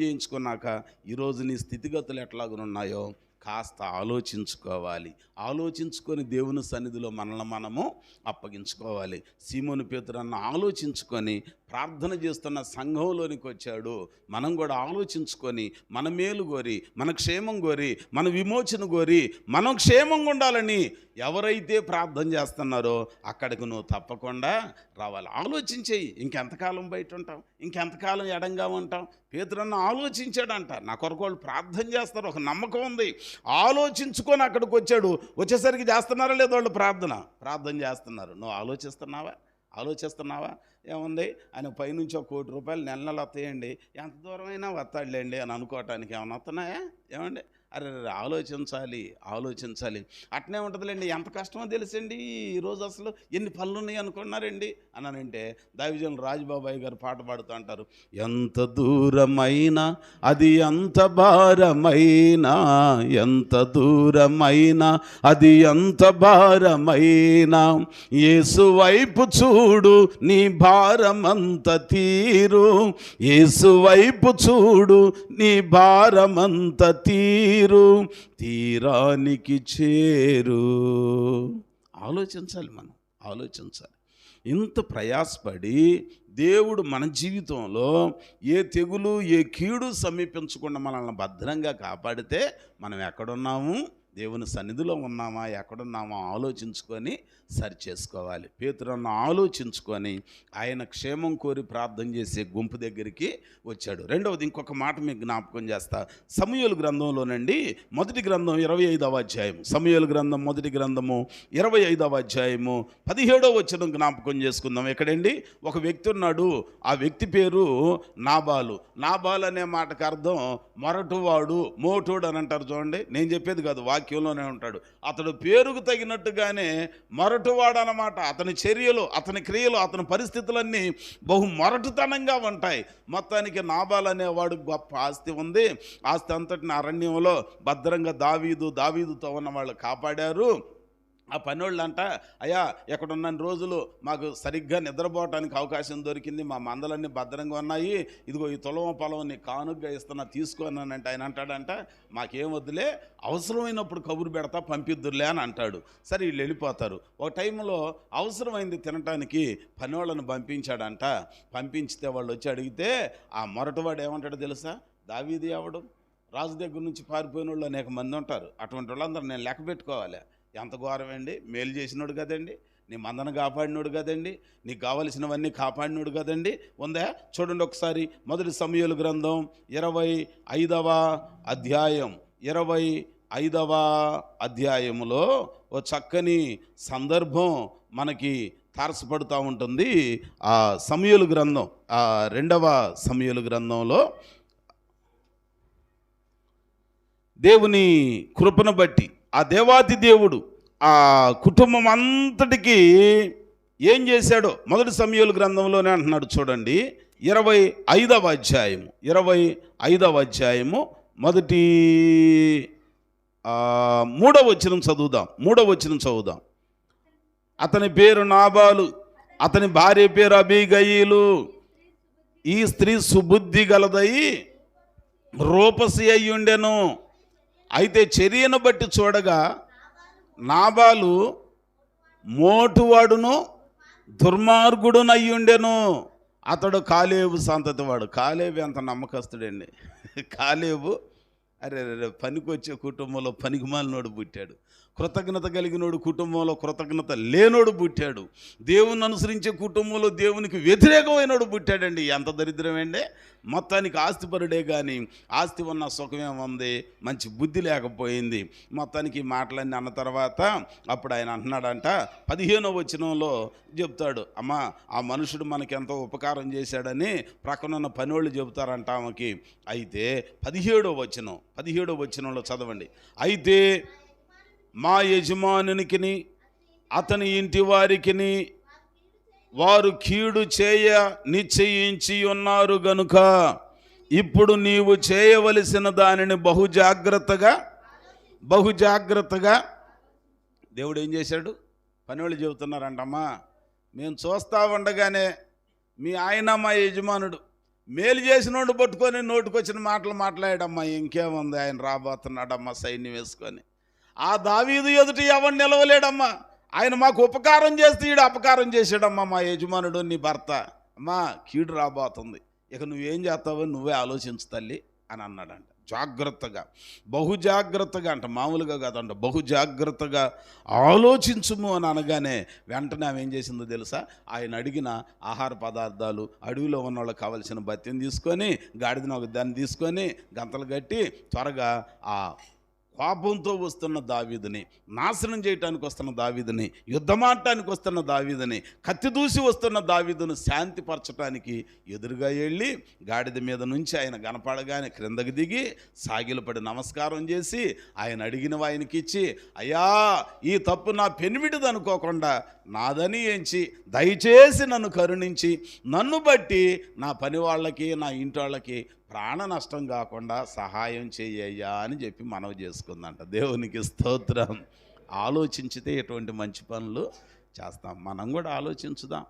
చేయించుకున్నాక ఈరోజు నీ స్థితిగతులు ఎట్లాగునున్నాయో కాస్త ఆలోచించుకోవాలి. ఆలోచించుకొని దేవుని సన్నిధిలో మనల్ని మనము అప్పగించుకోవాలి. సీమోను పేతురన్న ఆలోచించుకొని ప్రార్థన చేస్తున్న సంఘంలోనికి వచ్చాడు. మనం కూడా ఆలోచించుకొని మన మేలు కోరి, మన క్షేమం కోరి, మన విమోచన కోరి, మనం క్షేమంగా ఉండాలని ఎవరైతే ప్రార్థన చేస్తున్నారో అక్కడికి నువ్వు తప్పకుండా రావాలి. ఆలోచించేయి. ఇంకెంతకాలం బయట ఉంటాం, ఇంకెంతకాలం ఎడంగా ఉంటాం? పేతురన్న ఆలోచించాడంట. నా కొరకు వాళ్ళు ప్రార్థన చేస్తారు, ఒక నమ్మకం ఉంది. ఆలోచించుకొని అక్కడికి వచ్చాడు. వచ్చేసరికి చేస్తున్నారా లేదో వాళ్ళు ప్రార్థన చేస్తున్నారు. నువ్వు ఆలోచిస్తున్నావా? ఏముంది, ఆయన పైనుంచి 1 కోటి రూపాయలు నెల వస్తాయండి, ఎంత దూరమైనా వస్తాడులేండి అని అనుకోవటానికి ఏమైనా వస్తున్నాయా? ఏమండి, అరే ఆలోచించాలి. అట్నే ఉంటుందిలేండి, ఎంత కష్టమో తెలుసండి. ఈరోజు అసలు ఎన్ని పనులు ఉన్నాయి అనుకున్నారండి అన్నానంటే దైవజనులు రాజబాబాయ్ గారు పాట పాడుతూ అంటారు, ఎంత దూరమైనా అది అంత భారమైనా, ఎంత దూరమైనా అది అంత భారమైనా, యేసు వైపు చూడు నీ భారమంత తీరు, యేసు వైపు చూడు నీ భారమంత తీరు, తీరానికి చేరు. ఆలోచించాలి. ఇంత ప్రయాసపడి దేవుడు మన జీవితంలో ఏ తెగులు, ఏ కీడు సమీపించకుండా మనల్ని భద్రంగా కాపాడితే మనం ఎక్కడున్నాము? దేవుని సన్నిధిలో ఉన్నామా, ఎక్కడున్నామా ఆలోచించుకొని సరి చేసుకోవాలి. పేతురన్న ఆలోచించుకొని ఆయన క్షేమం కోరి ప్రార్థన చేసే గుంపు దగ్గరికి వచ్చాడు. రెండవది ఇంకొక మాట మీకు జ్ఞాపకం చేస్తా. సమూయేలు గ్రంథంలోనండి మొదటి గ్రంథం 25వ అధ్యాయం, సమూయేలు గ్రంథం మొదటి గ్రంథము 25వ అధ్యాయము 17వ వచనం జ్ఞాపకం చేసుకుందాం. ఎక్కడండి, ఒక వ్యక్తి ఉన్నాడు. ఆ వ్యక్తి పేరు నాబాలు అనే మాటకు అర్థం మొరటువాడు, మోటోడు అని అంటారు చూడండి. నేను చెప్పేది కాదు, వాక్యం వాక్యంలోనే ఉంటాడు. అతడు పేరుకు తగినట్టుగానే మొరటువాడు అన్నమాట. అతని చర్యలు, అతని క్రియలు, అతని పరిస్థితులన్నీ బహు మొరటుతనంగా ఉంటాయి. మొత్తానికి నాబాల్ అనేవాడు గొప్ప ఆస్తి ఉంది. ఆస్తి అంతటిని అరణ్యంలో భద్రంగా దావీదుతో ఉన్న వాళ్ళు కాపాడారు. ఆ పనోళ్ళంట, అయ్యా ఎక్కడున్న రోజులు మాకు సరిగ్గా నిద్రపోవటానికి అవకాశం దొరికింది, మా మందలన్నీ భద్రంగా ఉన్నాయి, ఇదిగో ఈ తులవ పొలం నీ కానుగ్గా ఇస్తున్నా తీసుకోనంటే ఆయన అంటాడంట, మాకేం వద్దులే, అవసరమైనప్పుడు కబురు పెడతా పంపిద్దురులే అని అంటాడు. సరే వీళ్ళు వెళ్ళిపోతారు. ఒక టైంలో అవసరమైంది తినటానికి పనోళ్ళను పంపించాడంట. పంపించితే వాళ్ళు వచ్చి అడిగితే ఆ మొరటివాడు ఏమంటాడో తెలుసా? దావీదు ఎవడు? రాజు దగ్గర నుంచి పారిపోయిన వాళ్ళు అనేక మంది ఉంటారు. అటువంటి వాళ్ళందరూ నేను లెక్క పెట్టుకోవాలి. ఎంత ఘోరమండి, మేలు చేసినోడు కదండి, నీ మందను కాపాడినోడు కదండి, నీకు కావలసినవన్నీ కాపాడినోడు కదండి. ఉందా? చూడండి ఒకసారి మొదటి సమూయేలు గ్రంథం 25వ అధ్యాయం 25వ అధ్యాయములో ఓ చక్కని సందర్భం మనకి తారసపడుతూ ఉంటుంది. ఆ సమూయేలు గ్రంథం 2వ సమూయేలు గ్రంథంలో దేవుని కృపను బట్టి ఆ దేవాతి దేవుడు ఆ కుటుంబం అంతటికి ఏం చేశాడో మొదటి సమూయేలు గ్రంథంలోనే అంటున్నాడు. చూడండి 25వ అధ్యాయము మొదటి 3వ వచనం చదువుదాం. అతని పేరు నాబాలు, అతని భార్య పేరు అబీగయీలు. ఈ స్త్రీ సుబుద్ధి గలదై రూపసి అయ్యుండెను. అయితే చర్యను బట్టి చూడగా నాబాలు మోటువాడును దుర్మార్గుడునయ్యుండెను. అతడు కాలేబు సంతతి వాడు. కాలేబు ఎంత నమ్మకస్తుడండి. కాలేబు అరే పనికొచ్చే కుటుంబంలో పనికిమాలినోడు పుట్టాడు. కృతజ్ఞత కలిగినోడు కుటుంబంలో కృతజ్ఞత లేనోడు పుట్టాడు. దేవుని అనుసరించే కుటుంబంలో దేవునికి వ్యతిరేకమైనోడు పుట్టాడండి. ఎంత దరిద్రమండి. మొత్తానికి ఆస్తిపరుడే కానీ ఆస్తి ఉన్న సుఖమేముంది, మంచి బుద్ధి లేకపోయింది. మొత్తానికి ఈ మాటలన్నీ అన్న తర్వాత అప్పుడు ఆయన అంటున్నాడంట 15వ వచనంలో చెప్తాడు, అమ్మా ఆ మనుషుడు మనకెంతో ఉపకారం చేశాడని ప్రక్కనున్న పనోళ్ళు చెబుతారంట ఆమెకి. అయితే 17వ వచనంలో చదవండి. అయితే మా యజమానునికిని అతని ఇంటి వారికిని వారు కీడు చేయ నిశ్చయించి ఉన్నారు గనుక ఇప్పుడు నీవు చేయవలసిన దానిని బహుజాగ్రత్తగా దేవుడు ఏం చేశాడు? పనివాళ్ళు చెబుతున్నారంటమ్మా, మేము చూస్తూ ఉండగానే మీ ఆయన మా యజమానుడు మేలు చేసినోడు పట్టుకొని నోటుకొచ్చిన మాటలు మాట్లాడాడమ్మా. ఇంకేముంది, ఆయన రాబోతున్నాడమ్మా సైన్యం వేసుకొని. ఆ దావీదు ఎదుట ఎవరు నిలవలేడమ్మా. ఆయన మాకు ఉపకారం చేస్తే ఈడు అపకారం చేశాడమ్మా మా యజమానుడు నీ భర్త. అమ్మా కీడు రాబోతుంది, ఇక నువ్వేం చేస్తావో నువ్వే ఆలోచించు తల్లి అని అన్నాడంట. జాగ్రత్తగా బహుజాగ్రత్తగా అంట, మామూలుగా కాదంట, బహుజాగ్రత్తగా ఆలోచించుము అని అనగానే వెంటనే ఆమె ఏం చేసిందో తెలుసా? ఆయన అడిగిన ఆహార పదార్థాలు, అడవిలో ఉన్న వాళ్ళకి కావలసిన బత్యం తీసుకొని, గాడిదను ఒక దాన్ని తీసుకొని గంతలు కట్టి త్వరగా ఆ కోపంతో వస్తున్న దావీదుని, నాశనం చేయటానికి వస్తున్న దావీదుని, యుద్ధమాడటానికి వస్తున్న దావీదుని, కత్తి దూసి వస్తున్న దావీదును శాంతిపరచడానికి ఎదురుగా వెళ్ళి గాడిద మీద నుంచి ఆయన కనపడగానే క్రిందకి దిగి సాగిలపడి నమస్కారం చేసి ఆయన అడిగినవి ఆయనకి ఇచ్చి, అయ్యా ఈ తప్పు నా పెనిమిటిది అనుకోకుండా నాదని ఎంచి దయచేసి నన్ను కరుణించి నన్ను బట్టి నా పని వాళ్ళకి నా ఇంటి వాళ్ళకి ప్రాణ నష్టం కాకుండా సహాయం చెయ్యయ్యా అని చెప్పి మనవి చేసుకుందంట. దేవునికి స్తోత్రం. ఆలోచించితే ఎటువంటి మంచి పనులు చేస్తాం. మనం కూడా ఆలోచించుదాం.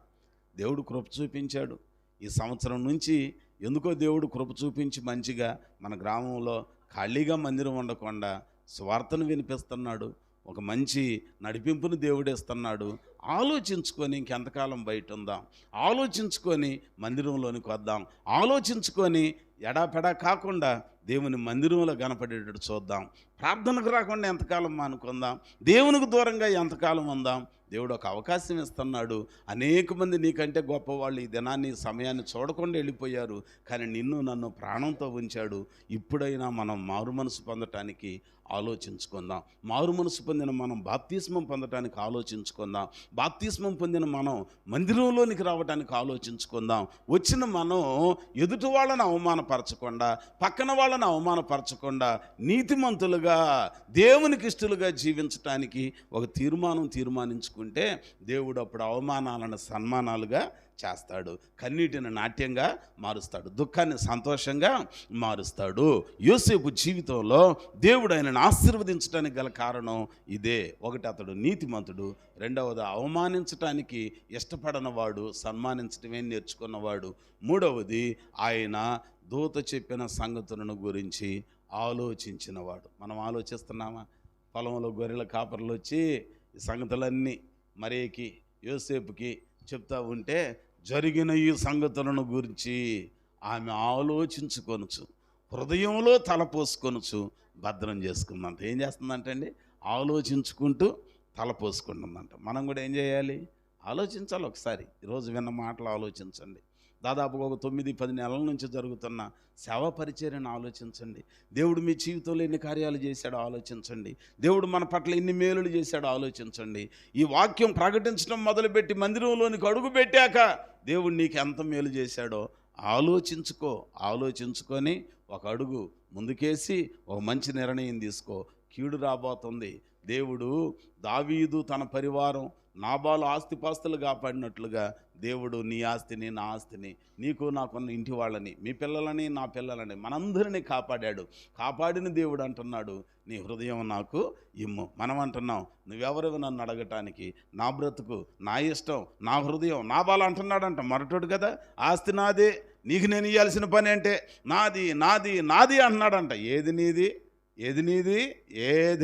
దేవుడు కృప చూపించాడు. ఈ సంవత్సరం నుంచి ఎందుకో దేవుడు కృప చూపించి మంచిగా మన గ్రామంలో ఖాళీగా మందిరం ఉండకుండా స్వార్థను వినిపిస్తున్నాడు. ఒక మంచి నడిపింపును దేవుడేస్తున్నాడు. ఆలోచించుకొని ఇంకెంతకాలం బయట ఉందాం, ఆలోచించుకొని మందిరంలోనికి వద్దాం, ఆలోచించుకొని ఎడాపెడా కాకుండా దేవుని మందిరంలో కనపడేటట్టు చూద్దాం. ప్రార్థనకు రాకుండా ఎంతకాలం మానుకుందాం, దేవునికి దూరంగా ఎంతకాలం ఉందాం. దేవుడు ఒక అవకాశం ఇస్తున్నాడు. అనేక మంది నీకంటే గొప్పవాళ్ళు ఈ దినాన్ని సమయాన్ని చూడకుండా వెళ్ళిపోయారు, కానీ నిన్ను నన్ను ప్రాణంతో ఉంచాడు. ఇప్పుడైనా మనం మారు మనసు పొందటానికి ఆలోచించుకుందాం. మారు మనసు పొందిన మనం బాప్తిస్మం పొందటానికి ఆలోచించుకుందాం. బాప్తిస్మం పొందిన మనం మందిరంలోనికి రావడానికి ఆలోచించుకుందాం. వచ్చిన మనం ఎదుటి వాళ్ళని అవమానపరచకుండా, పక్కన వాళ్ళని అవమానపరచకుండా నీతిమంతులుగా దేవునికి ఇష్టలుగా జీవించటానికి ఒక తీర్మానించుకుంటే దేవుడు అప్పుడు అవమానాలను సన్మానాలుగా చేస్తాడు. కన్నీటిని నాట్యంగా మారుస్తాడు, దుఃఖాన్ని సంతోషంగా మారుస్తాడు. యోసేపు జీవితంలో దేవుడు ఆయనను ఆశీర్వదించడానికి గల కారణం ఇదే. ఒకటి, అతడు నీతిమంతుడు. రెండవది, అవమానించటానికి ఇష్టపడనవాడు, సన్మానించటమే నేర్చుకున్నవాడు. మూడవది, ఆయన దూత చెప్పిన సంగతులను గురించి ఆలోచించినవాడు. మనం ఆలోచిస్తున్నామా? పొలంలో గొర్రెల కాపర్లు వచ్చి ఈ సంగతులన్నీ మరేకి యోసేపుకి చెప్తా ఉంటే జరిగిన ఈ సంగతులను గురించి ఆమె ఆలోచించుకొనుచు, హృదయంలో తలపోసుకొనుచు భద్రం చేసుకుందంట. ఏం చేస్తుందంటే అండి, ఆలోచించుకుంటూ తలపోసుకుంటుందంట. మనం కూడా ఏం చేయాలి? ఆలోచించాలి. ఒకసారి ఈరోజు విన్న మాటలు ఆలోచించండి. దాదాపుగా ఒక 9-10 నెలల నుంచి జరుగుతున్న సేవా పరిచర్యను ఆలోచించండి. దేవుడు మీ జీవితంలో ఎన్ని కార్యాలు చేశాడో ఆలోచించండి. దేవుడు మన పట్ల ఎన్ని మేలులు చేశాడో ఆలోచించండి. ఈ వాక్యం ప్రకటించడం మొదలుపెట్టి మందిరంలోనికి అడుగు పెట్టాక దేవుడు నీకు ఎంత మేలు చేశాడో ఆలోచించుకొని ఒక అడుగు ముందుకేసి ఒక మంచి నిర్ణయం తీసుకో. కీడు రాబోతుంది. దేవుడు దావీదు తన పరివారం నాబాలు ఆస్తిపాస్తులు కాపాడినట్లుగా దేవుడు నీ ఆస్తిని, నా ఆస్తిని, నీకు నాకున్న ఇంటి వాళ్ళని, మీ పిల్లలని, నా పిల్లలని, మనందరినీ కాపాడిన దేవుడు అంటున్నాడు, నీ హృదయం నాకు ఇమ్ము. మనం అంటున్నాం, నువ్వెవరివి నన్ను అడగటానికి, నా బ్రతుకు, నా ఇష్టం, నా హృదయం, నా బాల అంటున్నాడంట. మరొకటి కదా, ఆస్తి నాదే, నీకు నేను ఇవ్వాల్సిన పని అంటే నాది నాది నాది అంటున్నాడంట. ఏది నీది? ఏది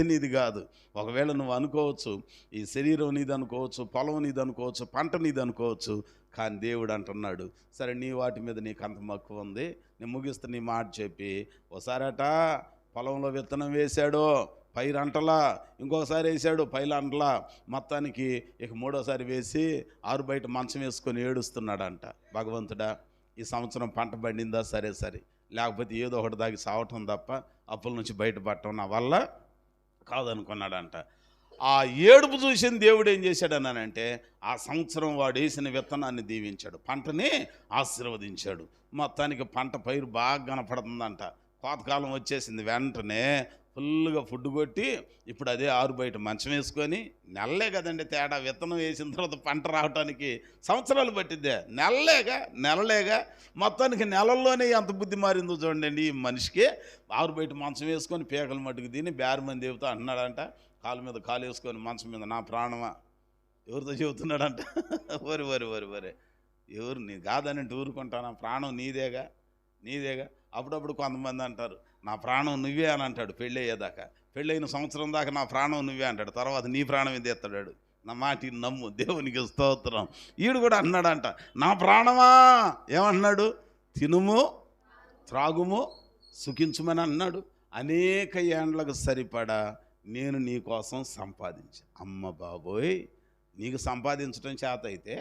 నీది కాదు. ఒకవేళ నువ్వు అనుకోవచ్చు ఈ శరీరం నీది అనుకోవచ్చు, పొలం నీది అనుకోవచ్చు, పంట నీది అనుకోవచ్చు, కానీ దేవుడు అంటున్నాడు, సరే నీ వాటి మీద నీకు అంత మక్కువ ఉంది, నేను ముగిస్తే నీ మాట చెప్పి. ఒకసారట పొలంలో విత్తనం వేశాడు, పైరంటలా, ఇంకొకసారి వేసాడు పైలంటలా, మొత్తానికి ఇక మూడోసారి వేసి ఆరు బయట మంచం వేసుకొని ఏడుస్తున్నాడంట. భగవంతుడా, ఈ సంవత్సరం పంట పండిందా? సరే, లేకపోతే ఏదో ఒకటి దాగి సావటం తప్ప అప్పుల నుంచి బయటపడటం నా వల్ల కాదనుకున్నాడంట. ఆ ఏడుపు చూసిన దేవుడు ఏం చేశాడనంటే, ఆ సంవత్సరం వాడు వేసిన విత్తనాన్ని దీవించాడు, పంటని ఆశీర్వదించాడు. మొత్తానికి పంట పైరు బాగా కనపడుతుందంట. కోతకాలం వచ్చేసింది. వెంటనే ఫుల్గా ఫుడ్ కొట్టి ఇప్పుడు అదే ఆరు బయట మంచం వేసుకొని, నెలలే కదండి తేడా, విత్తనం వేసిన తర్వాత పంట రావడానికి సంవత్సరాలు పట్టిద్దే, నెలలేగా మొత్తానికి నెలల్లోనే ఎంత బుద్ధి మారిందో చూడండి ఈ మనిషికి. ఆరు బయట మంచం వేసుకొని పీకల మట్టుకు తిని బేరమని దేవుతో అంటున్నాడంట, కాలు మీద కాలు వేసుకొని మంచం మీద, నా ప్రాణమా, ఎవరితో చెబుతున్నాడంట? వరి ఎవరు నీ కాదనంటే ఊరుకుంటానా? ప్రాణం నీదేగా. అప్పుడప్పుడు కొంతమంది అంటారు, నా ప్రాణం నువ్వే అని అంటాడు పెళ్ళయ్యేదాకా. పెళ్ళైన సంవత్సరం దాకా నా ప్రాణం నువ్వే అంటాడు, తర్వాత నీ ప్రాణం ఇది ఎత్తాడు. నా మాట నమ్ము, దేవునికి స్తోత్రం. ఈడు కూడా అన్నాడంట, నా ప్రాణమా, ఏమన్నాడు? తినుము, త్రాగుము, సుఖించుమని అన్నాడు. అనేక ఏండ్లకు సరిపడా నేను నీ కోసం సంపాదించా. అమ్మ బాబోయ్, నీకు సంపాదించడం చేత అయితే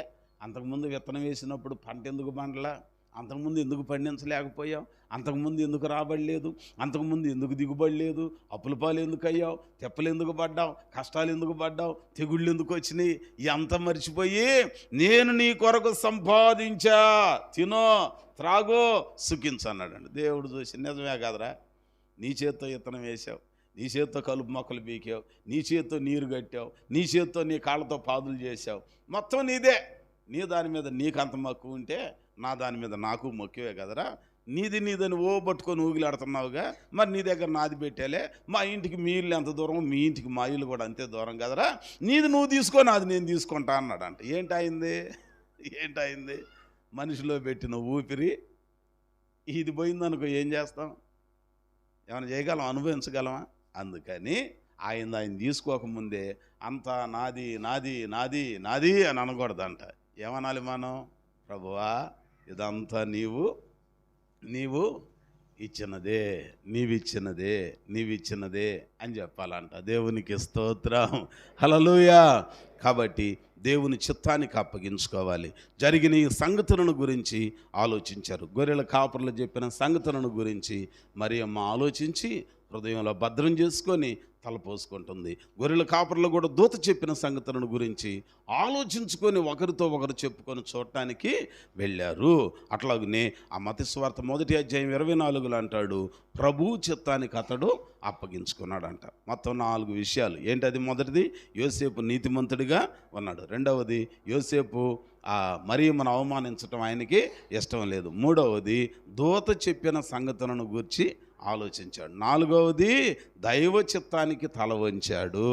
అంతకుముందు విత్తనం వేసినప్పుడు పంట ఎందుకు పండలా? అంతకుముందు ఎందుకు పండించలేకపోయావు? అంతకుముందు ఎందుకు రాబడలేదు? అంతకుముందు ఎందుకు దిగుబడలేదు? అప్పుల పాలు ఎందుకు అయ్యావు? తెప్పలు ఎందుకు పడ్డావు? కష్టాలు ఎందుకు పడ్డావు? తెగుళ్ళు ఎందుకు వచ్చినాయి? ఇదంతా మర్చిపోయి నేను నీ కొరకు సంపాదించా, తినో, త్రాగో, సుఖించు అన్నాడండి. దేవుడు చూసి, నిజమే కదరా, నీ చేత్తో విత్తనం వేసావు, నీ చేత్తో కలుపు మొక్కలు పీకావు, నీ చేత్తో నీరు కట్టావు, నీ చేత్తో నీ కాళ్ళతో పాదులు చేసావు, మొత్తం నీదే. నీ దాని మీద నీకు అంత మక్కువ ఉంటే నా దాని మీద నాకు మొక్కువే కదరా. నీదని ఓ పట్టుకొని ఊగిలాడుతున్నావుగా, మరి నీ దగ్గర నాది పెట్టేలే. మా ఇంటికి మీ ఇల్లు ఎంత దూరం, మీ ఇంటికి మా ఇల్లు కూడా అంతే దూరం కదరా. నీది నువ్వు తీసుకో, నాది నేను తీసుకుంటా అన్నాడంట. ఏంటయింది? మనిషిలో పెట్టిన ఊపిరి ఇది పోయిందనుకో, ఏం చేస్తాం? ఏమైనా చేయగలం? అనుభవించగలమా? అందుకని ఆయన తీసుకోకముందే అంతా నాది అని అనకూడదంట. ఏమనాలి మనం? ప్రభువా, ఇదంతా నీవు ఇచ్చినదే, నీవిచ్చినదే అని చెప్పాలంట. దేవునికి స్తోత్రం, హల్లెలూయా. కాబట్టి దేవుని చిత్తానికి అప్పగించుకోవాలి. జరిగిన ఈ సంగతులను గురించి ఆలోచించారు. గొర్రెల కాపరులు చెప్పిన సంగతులను గురించి మరియమ్మ ఆలోచించి హృదయంలో భద్రం చేసుకొని తలపోసుకుంటుంది. గొర్రెల కాపరులు కూడా దూత చెప్పిన సంగతులను గురించి ఆలోచించుకొని ఒకరితో ఒకరు చెప్పుకొని చూడటానికి వెళ్ళారు. అట్లాగనే ఆ మత్తయి సువార్త 1వ అధ్యాయం 24లో అంటాడు, ప్రభు చిత్తానికి అతడు అప్పగించుకున్నాడంట. మొత్తం 4 విషయాలు. ఏంటది? మొదటిది, యోసేపు నీతిమంతుడిగా ఉన్నాడు. రెండవది, యోసేపు మరియమ్మను అవమానించడం ఆయనకి ఇష్టం లేదు. మూడవది, దూత చెప్పిన సంగతులను గురించి ఆలోచించాడు. నాలుగవది, దైవ చిత్తానికి తల వంచాడు,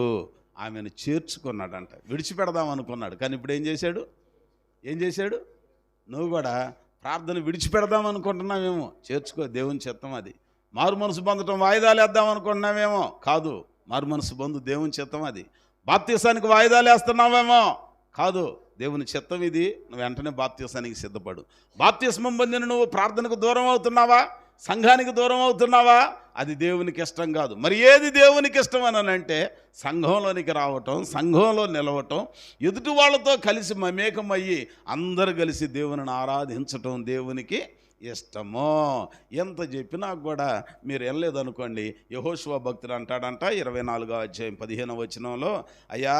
ఆమెను చేర్చుకున్నాడంట. విడిచిపెడదాం అనుకున్నాడు, కానీ ఇప్పుడు ఏం చేశాడు? నువ్వు కూడా ప్రార్థన విడిచిపెడదాం అనుకుంటున్నావేమో, చేర్చుకో, దేవుని చిత్తం అది. మారు మనసు పొందటం వాయిదాలు వేద్దాం అనుకుంటున్నావేమో, కాదు, మారు మనసు పొందు, దేవుని చిత్తం అది. బాప్తీసానికి వాయిదాలు వేస్తున్నావేమో, కాదు, దేవుని చిత్తం ఇది. నువ్వు వెంటనే బాప్తీసానికి సిద్ధపడు. బాప్తీస్మం పొందిన నువ్వు ప్రార్థనకు దూరం అవుతున్నావా, సంఘానికి దూరం అవుతున్నావా? అది దేవునికి ఇష్టం కాదు. మరి ఏది దేవునికి ఇష్టం అని అంటే, సంఘంలోనికి రావటం, సంఘంలో నిలవటం, ఎదుటి వాళ్ళతో కలిసి మమేకమయ్యి అందరు కలిసి దేవునిని ఆరాధించటం దేవునికి ఇష్టమో. ఎంత చెప్పినా కూడా మీరు వెళ్ళలేదనుకోండి, యెహోషువ భక్తుడు అంటాడంట 24వ అధ్యాయం 15వ వచనంలో, అయ్యా,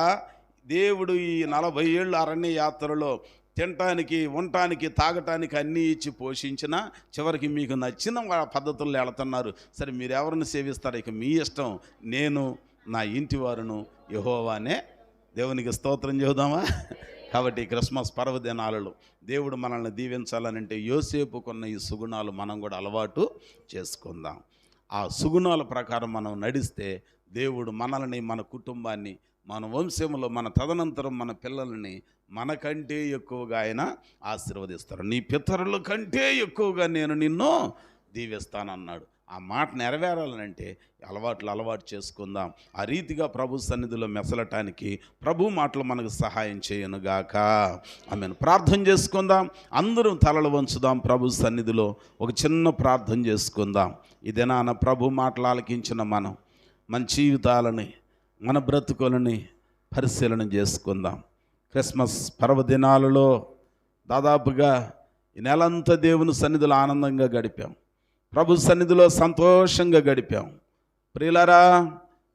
దేవుడు ఈ 40 ఏళ్ళు అరణ్య యాత్రలో తినటానికి, ఉండటానికి, తాగటానికి అన్నీ ఇచ్చి పోషించిన చివరికి మీకు నచ్చిన పద్ధతుల్లో వెళుతున్నారు. సరే, మీరు ఎవరిని సేవిస్తారు, ఇక మీ ఇష్టం. నేను, నా ఇంటి వారును యెహోవానే. దేవునికి స్తోత్రం చెబుదామా? కాబట్టి క్రిస్మస్ పర్వదినాలలో దేవుడు మనల్ని దీవించాలనంటే యోసేపుకున్న ఈ సుగుణాలు మనం కూడా అలవాటు చేసుకుందాం. ఆ సుగుణాల ప్రకారం మనం నడిస్తే దేవుడు మనల్ని, మన కుటుంబాన్ని, మన వంశంలో, మన తదనంతరం మన పిల్లల్ని మనకంటే ఎక్కువగా ఆయన ఆశీర్వదిస్తారు. నీ పితరుల కంటే ఎక్కువగా నేను నిన్ను దీవిస్తానన్నాడు. ఆ మాట నెరవేరాలనంటే అలవాటు చేసుకుందాం. ఆ రీతిగా ప్రభు సన్నిధిలో మెసలటానికి ప్రభు మాటలు మనకు సహాయం చేయనుగాక. ఆమెను ప్రార్థన చేసుకుందాం. అందరూ తలలు వంచుదాం. ప్రభు సన్నిధిలో ఒక చిన్న ప్రార్థన చేసుకుందాం. ఇదేనా ప్రభు మాటలు ఆలకించిన మనం మన జీవితాలని, మన బ్రతుకులని పరిశీలన చేసుకుందాం. క్రిస్మస్ పర్వదినాలలో దాదాపుగా ఈ నెలంతా దేవుని సన్నిధిలో ఆనందంగా గడిపాం, ప్రభు సన్నిధిలో సంతోషంగా గడిపాం. ప్రియులారా,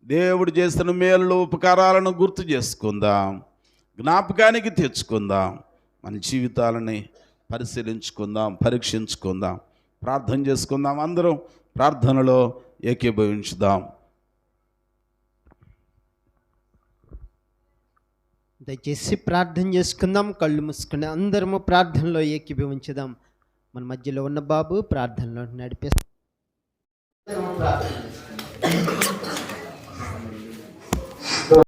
దేవుడు చేసిన మేలు ఉపకారాలను గుర్తు చేసుకుందాం, జ్ఞాపకానికి తెచ్చుకుందాం, మన జీవితాలని పరిశీలించుకుందాం, పరీక్షించుకుందాం, ప్రార్థన చేసుకుందాం. అందరం ప్రార్థనలో ఏకీభవించుదాం. దయచేసి ప్రార్థన చేసుకుందాం. కళ్ళు మూసుకుని అందరము ప్రార్థనలో ఏకీభవించుదాం. మన మధ్యలో ఉన్న బాబు ప్రార్థనలో నడిపేస్తాం.